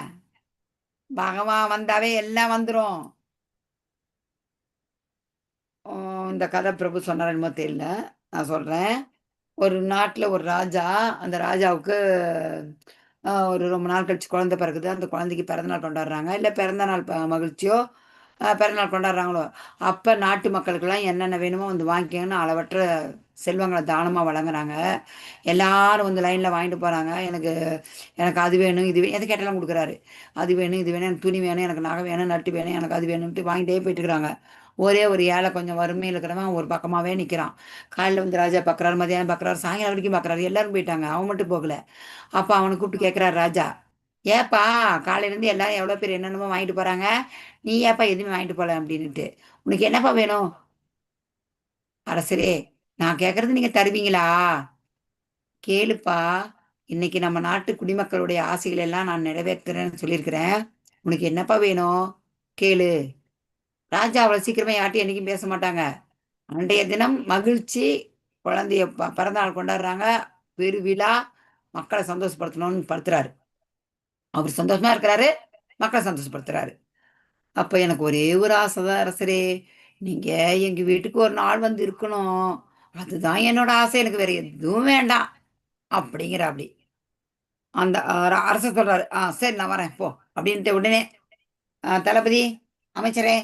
பகவான் வந்தாவே எல்லாம் வந்துரும். இந்த கதை பிரபு சொன்னார் என்னமோ தெரியல, நான் சொல்றேன். ஒரு நாட்டுல ஒரு ராஜா, அந்த ராஜாவுக்கு ஒரு ரொம்ப நாள் கழிச்சு குழந்தை பிறகுது. அந்த குழந்தைக்கு பிறந்தநாள் கொண்டாடுறாங்க. இல்லை பிறந்த நாள் மகிழ்ச்சியோ பிறந்தநாள் கொண்டாடுறாங்களோ, அப்போ நாட்டு மக்களுக்கெல்லாம் என்னென்ன வேணுமோ வந்து வாங்கிக்கங்கன்னு அளவற்ற செல்வங்களை தானமாக வழங்குறாங்க. எல்லாரும் வந்து லைனில் வாங்கிட்டு போகிறாங்க. எனக்கு எனக்கு அது வேணும் இது வேணும், எது கேட்டாலும் கொடுக்குறாரு. அது வேணும் இது வேணும், எனக்கு துணி வேணும், எனக்கு நகை வேணும், நட்டு வேணும், எனக்கு அது வேணும்ட்டு வாங்கிட்டே போயிட்டு இருக்கிறாங்க. ஒரே ஒரு ஏழை கொஞ்சம் வறுமையில் இருக்கிறவன் ஒரு பக்கமாகவே நிற்கிறான். காலையில் வந்து ராஜா பார்க்குறாரு, மதியானம் பார்க்குறாரு, சாயங்காலம் வரைக்கும் பார்க்குறாரு. எல்லாரும் போயிட்டாங்க, அவன் மட்டும் போகல. அப்போ அவனை கூப்பிட்டு கேட்குறாரு ராஜா, ஏப்பா காலையிலேருந்து எல்லாரும் எவ்வளோ பேர் என்னென்னமோ வாங்கிட்டு போகிறாங்க, நீ ஏப்பா எதுவுமே வாங்கிட்டு போகல அப்படின்ட்டு, உனக்கு என்னப்பா வேணும்? அரசரே, நான் கேட்கறது நீங்க தருவீங்களா? கேளுப்பா, இன்னைக்கு நம்ம நாட்டு குடிமக்களுடைய ஆசைகள் எல்லாம் நான் நிறைவேற்றுறேன்னு சொல்லியிருக்கிறேன். உனக்கு என்னப்பா வேணும் கேளு. ராஜா அவ்வளவு சீக்கிரமா யார்ட்டையும் என்னைக்கும் பேச மாட்டாங்க. அன்றைய தினம் மகிழ்ச்சி, குழந்தைய பிறந்தநாள் கொண்டாடுறாங்க, பெருவிழா, மக்களை சந்தோஷப்படுத்தணும்னு படுத்துறாரு. அவர் சந்தோஷமா இருக்கிறாரு, மக்களை சந்தோஷப்படுத்துறாரு. அப்ப எனக்கு ஒரே ஒரு ஆசைதான் அரசரே, நீங்க எங்க வீட்டுக்கு ஒரு நாள் வந்து இருக்கணும். அதுதான் என்னோட ஆசை, எனக்கு வேற எதுவும் வேண்டாம் அப்படிங்கிற. அப்படி அந்த அரசர் சொல்றாரு, சரி நான் வரேன் போ அப்படின்ட்டு உடனே தளபதி அமைச்சரே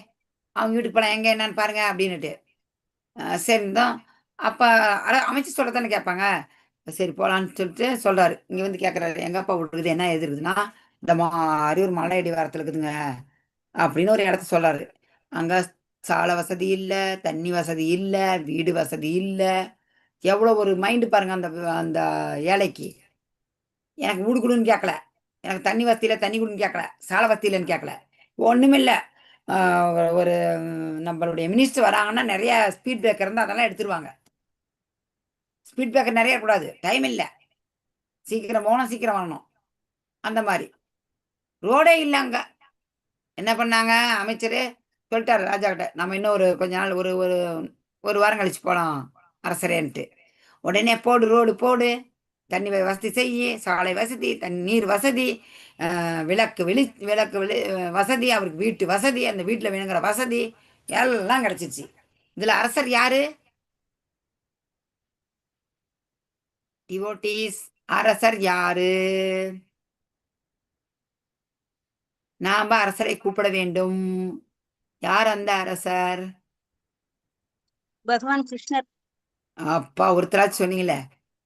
அவங்க வீட்டுக்கு போலாம், எங்க என்னன்னு பாருங்க அப்படின்னுட்டு சரிதான். அப்ப அமைச்சர் சொல்லத்தானே கேட்பாங்க. சரி போலான்னு சொல்லிட்டு சொல்றாரு. இங்க வந்து கேட்கறாரு, எங்க அப்பா விட்டுருக்குது என்ன எது இருக்குதுன்னா, இந்த அரியூர் மலை அடிவாரத்துல இருக்குதுங்க அப்படின்னு ஒரு இடத்த சொல்றாரு. அங்க சாலை வசதி இல்ல, தண்ணி வசதி இல்ல, வீடு வசதி இல்ல. எவ்வளவு ஒரு மைண்டு பாருங்க அந்த அந்த ஏழைக்கு. எனக்கு வீடு கொடுன்னு கேட்கல, எனக்கு தண்ணி வசதியில தண்ணி கொடுன்னு கேட்கல, சாலை வசதியிலன்னு கேட்கல, ஒண்ணுமே இல்லை. ஒரு நம்மளுடைய மினிஸ்டர் வராங்கன்னா நிறைய ஸ்பீட் பிரேக்கர் இருந்தால் அதெல்லாம் எடுத்துருவாங்க. ஸ்பீட் பிரேக்கர் நிறைய கூடாது, டைம் இல்லை, சீக்கிரம் போகணும் சீக்கிரம் வரணும். அந்த மாதிரி ரோடே இல்லை அங்க. என்ன பண்ணாங்க அமைச்சர் சொல்லிட்டாரு ராஜா கிட்ட, நம்ம இன்னும் ஒரு கொஞ்ச நாள் ஒரு ஒரு ஒரு வாரம் கழிச்சு போகலாம் அரசரேன்ட்டு. உடனே போடு ரோடு போடு, தண்ணி வசதி செய்ய, சாலை வசதி, தண்ணீர் வசதி, விளக்கு வசதி, அவருக்கு வீட்டு வசதி, அந்த வீட்டில் வேணுங்கிற வசதி எல்லாம் கிடைச்சிச்சு. இதுல அரசர் யாரு? டிவோட்டீஸ். அரசர் யாரு? நாம அரசரை கூப்பிட வேண்டும். யார் அந்த அரசர்? பகவான் கிருஷ்ணர். அப்பா ஒருத்தராச்சும் சொன்னீங்களே,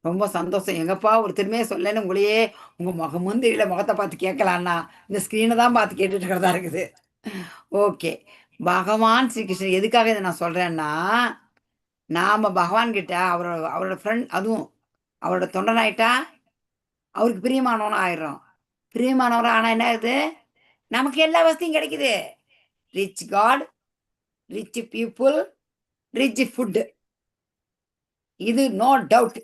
ரொம்ப சந்தோஷம். எங்கப்பா ஒருத்தருமே சொல்லன்னு உங்களையே உங்க முகமும் தெரியல, முகத்தை பார்த்து கேட்கலான்னா இந்த ஸ்கிரீனை தான் பார்த்து கேட்டுட்டு இருக்கிறதா இருக்குது. ஓகே, பகவான் ஸ்ரீகிருஷ்ணன் எதுக்காக இதை நான் சொல்றேன்னா, நாம பகவான் கிட்ட அவரோட ஃப்ரெண்ட், அதுவும் அவரோட தொண்டனாயிட்டா அவருக்கு பிரியமானவனும் ஆயிடுறோம். பிரியமானவரும் ஆனா என்ன ஆகுது, நமக்கு எல்லா வசதியும் கிடைக்குது. Rich God, rich people, rich food, இது நோ டவுட்.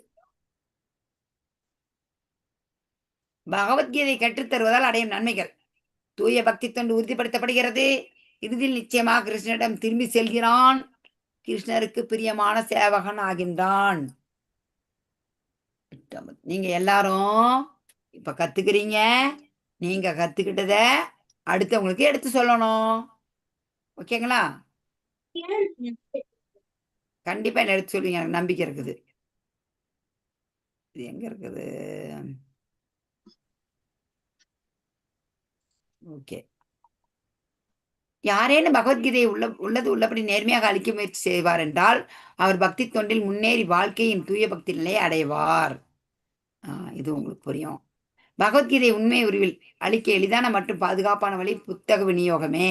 பகவத்கீதை கற்றுத்தருவதால் அடையும் நன்மைகள். தூய பக்தி தொண்டு உறுதிப்படுத்தப்படுகிறது. இறுதியில் நிச்சயமாக கிருஷ்ணனிடம் திரும்பி செல்கிறான். கிருஷ்ணருக்கு பிரியமான சேவகன் ஆகின்றான். நீங்க எல்லாரும் இப்ப கத்துக்கிறீங்க. நீங்க கத்துக்கிட்டத அடுத்தவங்களுக்கு எடுத்து சொல்லணும். ஓகேங்களா? கண்டிப்பா என்ன எடுத்து சொல்லுவீங்க, எனக்கு நம்பிக்கை இருக்குது. இது எங்க இருக்குது? ஓகே, யாரேனும் பகவத்கீதையை உள்ளது உள்ளபடி நேர்மையாக அளிக்க முயற்சி செய்வார் என்றால் அவர் பக்தி தொண்டில் முன்னேறி வாழ்க்கையின் தூய பக்தி நிலையை அடைவார். இது உங்களுக்கு புரியும். பகவத்கீதை உண்மை உருவில் அளிக்க எளிதான மற்றும் பாதுகாப்பான வழி புத்தக விநியோகமே.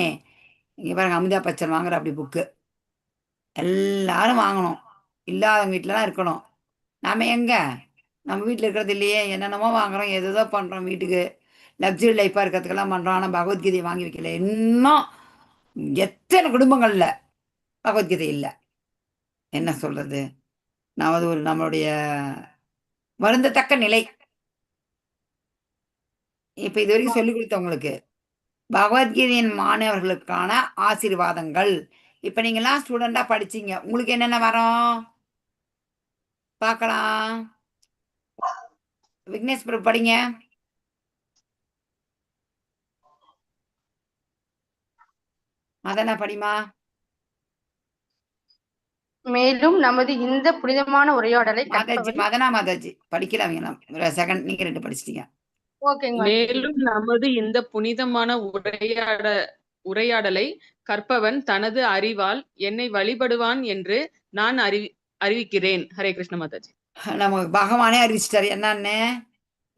இங்கே பாருங்க, அமிதாப் பச்சன் வாங்குற அப்படி புக்கு எல்லாரும் வாங்கணும். இல்லாதவங்க வீட்டிலலாம் இருக்கணும். நாம் எங்க நம்ம வீட்டில் இருக்கிறது இல்லையே, என்னென்னமோ வாங்குறோம், எதோ பண்ணுறோம், வீட்டுக்கு லக்ஸுரி லைஃப்பாக இருக்கிறதுக்கெல்லாம் பண்ணுறோம். ஆனால் பகவத்கீதையை வாங்கி வைக்கல. இன்னும் எத்தனை குடும்பங்கள்ல பகவத்கீதை இல்லை. என்ன சொல்றது, நான் அது ஒரு நம்மளுடைய வருந்தத்தக்க நிலை. இப்ப இது வரைக்கும் சொல்லிக் கொடுத்தவங்களுக்கு பகவத்கீதையின் மாணவர்களுக்கான ஆசீர்வாதங்கள். இப்ப நீங்கெல்லாம் ஸ்டூடெண்டா படிச்சீங்க, உங்களுக்கு என்னென்ன வரும் பார்க்கலாம். விக்னேஷ் பிரபு படிங்க. மதனா படிமா. மேலும் நமது இந்த புனிதமான உரையாடலை மதனா மாதாஜி படிக்கலாங்க. செகண்ட் நீங்க 2 படிச்சிட்டீங்க. மேலும் நமது இந்த புனிதமான உரையாடலை கற்பவன் தனது அறிவால் என்னை வழிபடுவான் என்று நான் அறிவிக்கிறேன். ஹரே கிருஷ்ண மாதாஜி. நமக்கு பகவானே அறிவிச்சிட்டாரு என்னன்னு.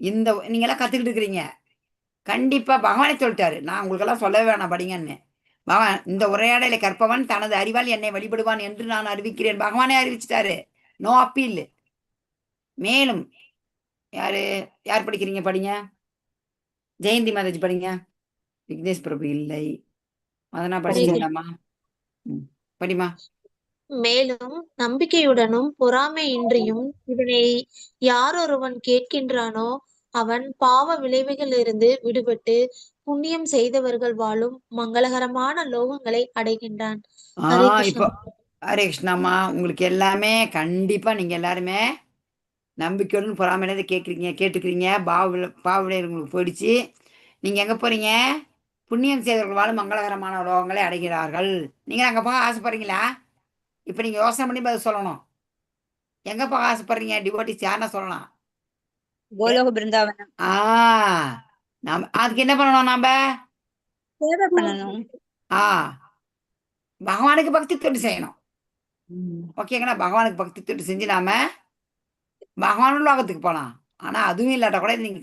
இந்த நீங்க எல்லாம் கத்துக்கிட்டு இருக்கிறீங்க, கண்டிப்பா பகவானே சொல்லிட்டாரு. நான் உங்களுக்கு எல்லாம் சொல்லவே வேணாம் படிங்கன்னு. பகவான் இந்த உரையாடலை கற்பவன் தனது அறிவால் என்னை வழிபடுவான் என்று நான் அறிவிக்கிறேன். பகவானே அறிவிச்சிட்டாரு. No appeal. மேலும் யார் படிக்கிறீங்க படிங்க. ஜெயந்தி மாதாஜி படிங்க. விக்னேஷ் பிரபு இல்லை. மதனா படிச்சீங்களாமா? படிமா. மேலும் நம்பிக்கையுடனும் பொறாமையின்றியும் இதனை யாரொருவன் கேட்கின்றானோ அவன் பாவ விளைவுகளிலிருந்து விடுபட்டு புண்ணியம் செய்தவர்கள் வாழும் மங்களகரமான லோகங்களை அடைகின்றான். இப்போ ஹரே கிருஷ்ணாமா, உங்களுக்கு எல்லாமே கண்டிப்பா நீங்க எல்லாருமே நம்பிக்கையுடன் பொறாமையில கேட்டுக்கிறீங்க. பாவ விளைவு உங்களுக்கு போயிடுச்சு. நீங்க எங்க போறீங்க? புண்ணியம் செய்தவர்கள் வாழும் மங்களகரமான லோகங்களை அடைகிறார்கள். நீங்க அங்க போக ஆசைப்படுறீங்களா? இப்ப நீங்க யோசனை பண்ணி பதில் சொல்லணும். எங்க போக ஆசைப்படுறீங்க? டிவோட்டிஸ் யாருன்னா சொல்லலாம். கோலோக பிருந்தாவனம். அதுக்கு என்ன பண்ணணும்? நாம சேவை பண்ணணும். பகவானுக்கு பக்தி தொண்டு செய்யணும். ஓகேங்களா? பகவானுக்கு பக்தி தொண்டு செஞ்சு நாம பகவான் லோகத்துக்கு போகலாம். ஆனா அதுவும் இல்லாட்ட கூட நீங்க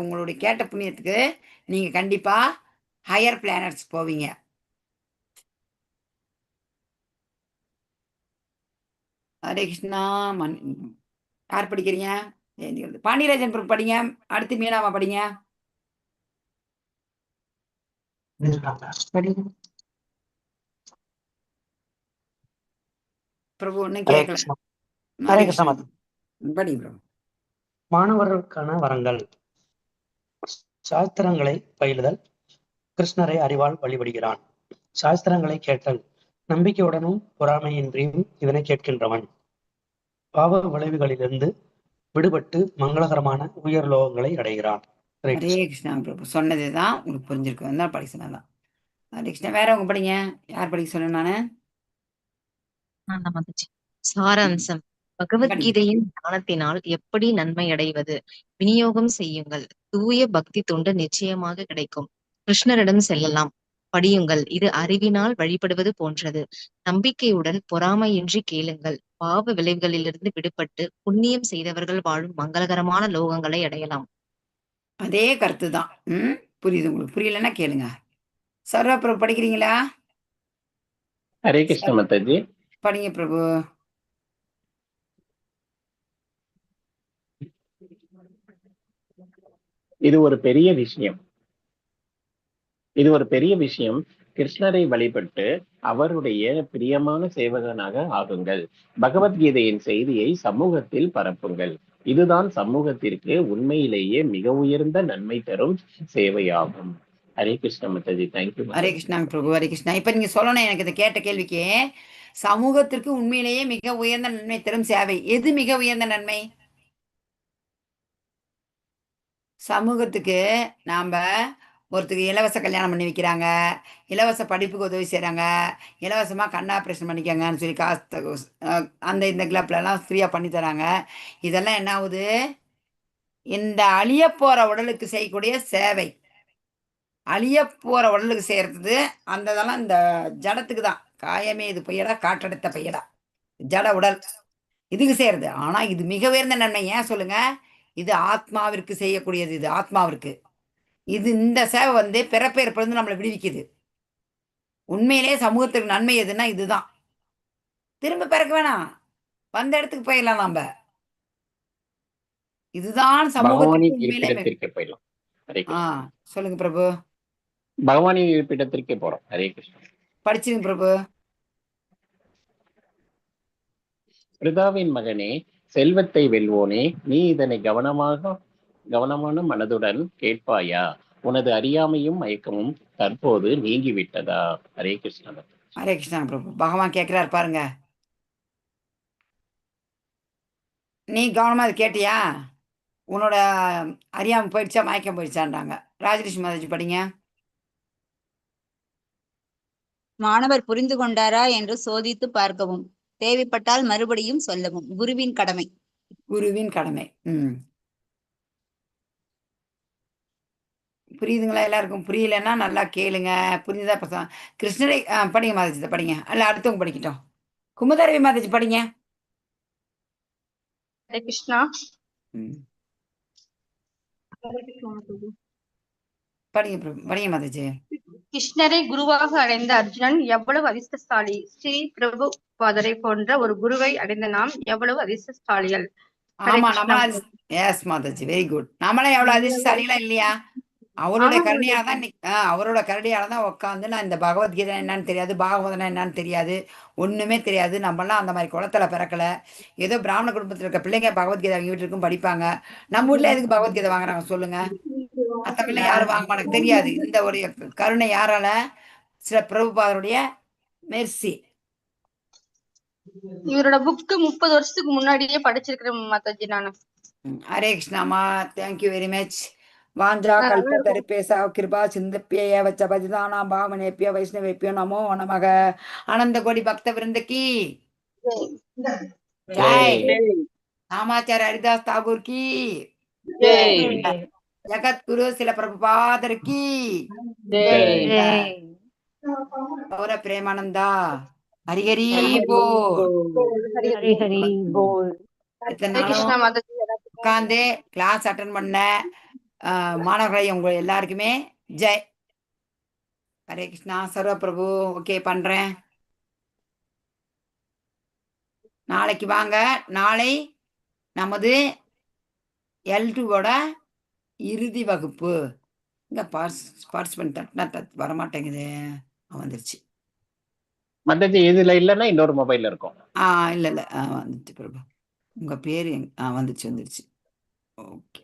உங்களுடைய கேட்ட புண்ணியத்துக்கு நீங்க கண்டிப்பா ஹையர் பிளானட்ஸ் போவீங்க. ஹரே கிருஷ்ணா. யார் படிக்கிறீங்க? பாண்டியராஜன் பிரபு படிங்க. அடுத்து மீனாவா படிங்க. பிரபு ஒன்னும் கேட்கல. படி பிரபு. மாணவர்களுக்கான வரங்கள். சாஸ்திரங்களை பயிலுதல். கிருஷ்ணரை அறிவால் வழிபடுகிறான். சாஸ்திரங்களை கேட்டல். நம்பிக்கையுடனும் பொறாமையின்றியும் இதனை கேட்கின்றவன் பாவ விளைவுகளிலிருந்து விடுபட்டு மங்களகரமான உயர் லோகங்களை அடைகிறான். ஹரே கிருஷ்ணா பிரபு சொன்னதுதான் உங்களுக்கு புரிஞ்சிருக்கும். தான் படிக்க சொன்னதான். ஹரே கிருஷ்ணா. வேற உங்க படிங்க. யார் படிக்க சொன்னேன் நானு? சாராம்சம். பகவத்கீதையின் ஞானத்தினால் எப்படி நன்மை அடைவது? விநியோகம் செய்யுங்கள். தூய பக்தி தொண்டு நிச்சயமாக கிடைக்கும். கிருஷ்ணரிடம் செல்லலாம். படியுங்கள். இது அறிவினால் வழிபடுவது போன்றது. நம்பிக்கையுடன் பொறாமையின்றி கேளுங்கள். பாவ விளைவுகளிலிருந்து விடுபட்டு புண்ணியம் செய்தவர்கள் வாழும் மங்களகரமான லோகங்களை அடையலாம். அதே கருத்து தான். புரியுது உங்களுக்கு? புரியலன்னா கேளுங்க. சர்வா பிரபு படிக்கிறீங்களா? ஹரே கிருஷ்ண மாதாஜி. படிங்க பிரபு. இது ஒரு பெரிய விஷயம். கிருஷ்ணரை வழிபட்டு அவருடைய பிரியமான சேவகனாக ஆகுங்கள். பகவத்கீதையின் செய்தியை சமூகத்தில் பரப்புங்கள். இதுதான் சமூகத்திற்கு உண்மையிலேயே மிக உயர்ந்த நன்மை தரும் சேவையாகும். ஹரே கிருஷ்ண மாதாஜி. தேங்க்யூ. ஹரே கிருஷ்ணா பிரபு. ஹரே கிருஷ்ணா. இப்ப நீங்க சொல்லணும் எனக்கு இதை கேட்ட கேள்விக்கு. சமூகத்திற்கு உண்மையிலேயே மிக உயர்ந்த நன்மை தரும் சேவை எது? மிக உயர்ந்த நன்மை சமூகத்துக்கு நாம ஒருத்தருக்கு இலவச கல்யாணம் பண்ணி வைக்கிறாங்க, இலவச படிப்புக்கு உதவி செய்கிறாங்க, இலவசமாக கண் ஆப்ரேஷன் பண்ணிக்கோங்கன்னு சொல்லி காசு அந்த இந்த கிளப்லலாம் ஃப்ரீயாக பண்ணி தராங்க. இதெல்லாம் என்ன ஆகுது? இந்த அழிய போகிற உடலுக்கு செய்யக்கூடிய சேவை. அழிய போற உடலுக்கு செய்யறது அந்த இதெல்லாம் இந்த ஜடத்துக்கு தான். காயமே இது பொய்யடா காற்றடைத்த பையடா, ஜட உடல் இதுக்கு செய்யறது. ஆனா இது மிக உயர்ந்த நன்மை. ஏன் சொல்லுங்க? இது ஆத்மாவிற்கு செய்யக்கூடியது. இது ஆத்மாவிற்கு. இது இந்த சேவை வந்து பிறப்பேற்பருந்து நம்மளை விடுவிக்குது. உண்மையிலேயே சமூகத்துக்கு நன்மை எதுன்னா இதுதான். திரும்ப பிறக்க வேணாம், வந்த இடத்துக்கு போயிடலாம் நாம. இதுதான் சமூகத்துக்கு பகவானின் உண்மையிலே இருப்பிடத்திற்கு போயிடலாம். ஹரே கிருஷ்ணா. சொல்லுங்க பிரபு. பகவானின் இருப்பிடத்திற்கே போறோம். ஹரே கிருஷ்ணா. படிச்சுங்க பிரபு. பிரிதாவின் மகனே, செல்வத்தை வெல்வோனே, நீ இதனை கவனமான மனதுடன் கேட்பாயா? உனது அறியாமையும் மயக்கமும் தற்போது நீங்கிவிட்டதா? ஹரே கிருஷ்ணா. ஹரே கிருஷ்ணா பிரபு. பகவான் கேட்கிறார் பாருங்க. நீ கவனமா அது கேட்டியா? உன்னோட அறியாமை போயிடுச்சா மயக்கம் போயிடுச்சான்றாங்க. ராஜலட்சுமி மாதாஜி படிங்க. மாணவர் புரிந்து கொண்டாரா என்று சோதித்து பார்க்கவும், தேவைப்பட்டால் மறுபடியும் சொல்லவும் குருவின் கடமை. குருவின் கடமை. புரியுதுங்களா எல்லாருக்கும்? புரியலன்னா நல்லா கேளுங்க. புரிஞ்சுதா? கிருஷ்ணரை படிங்க மாதாஜி, படிங்க. அல்ல அடுத்தவங்க படிக்கட்டும். குமுதரவி மாதாஜி படிங்க. ஹரே கிருஷ்ணா. படிங்க படிங்க மாதாஜி. கிருஷ்ணரை குருவாக அடைந்த அர்ஜுனன் எவ்வளவு அதிர்ஷ்டசாலி! ஸ்ரீ பிரபு பாதரை போன்ற ஒரு குருவை அடைந்த நாம் எவ்வளவு அதிர்ஷ்டசாலிகள்! ஆமா, நம்மளா எஸ் மாதாஜி, வெரி குட். நம்மளே எவ்வளவு அதிர்ஷ்டசாலிகளா இல்லையா? அவரோட கருணையால தான் அவரோட கருணையால தான் உட்காந்து நான் இந்த பகவத்கீதை என்னன்னு தெரியாது, பாகவதனா என்னன்னு தெரியாது, ஒண்ணுமே தெரியாது. நம்மளாம் அந்த மாதிரி குளத்துல பிறக்கல. ஏதோ பிராமண குடும்பத்தில் இருக்க பிள்ளைங்க பகவத்கீதை அவங்க வீட்டுக்கும் படிப்பாங்க. நம்ம வீட்டுல எதுக்கு பகவத்கீதை வாங்குறாங்க சொல்லுங்க? மற்ற பிள்ளை யாரும் வாங்க மாட்டாங்க, தெரியாது. இந்த ஒரு கருணை யாரால? சில பிரபுபாதருடைய மெர்சி. இவரோட புக்கு 30 வருஷத்துக்கு முன்னாடியே படிச்சிருக்கிறேன் மாதாஜி நானு. ஹரே கிருஷ்ணாமா, தேங்க்யூ வெரி மச். வாஞ்சா கல்ப தரிப்பேசா கிருபா சிந்தப்பிய வச்ச பதிதானா பாவனேப்பிய வைஷ்ணவேப்பியோ நமோ நமக. ஆனந்த கோடி பக்த விருந்தக்கி ஜெய். ராமாச்சாரிய ஹரிதாஸ் தாகூர் கி ஜகத்குரு சில பிரபுபாதர் கி கௌர பிரேமானந்தா. ஹரிஹரி போல். உட்கார்ந்து கிளாஸ் அட்டன் பண்ண மாணவர்களை உங்க எல்லாருக்குமே ஜெய். ஹரே கிருஷ்ணா. சர்வ பிரபு. ஓகே பண்றேன். நாளைக்கு வாங்க. நாளை நமது L2வோட இறுதி வகுப்பு. இங்க பார்ட்டிசிபென்ட் வரமாட்டேங்குது. வந்துருச்சு மாதாஜி. இதுல இல்லைன்னா இன்னொரு மொபைல்ல இருக்கும். இல்ல வந்துச்சு பிரபு. உங்க பேரு வந்துருச்சு. ஓகே.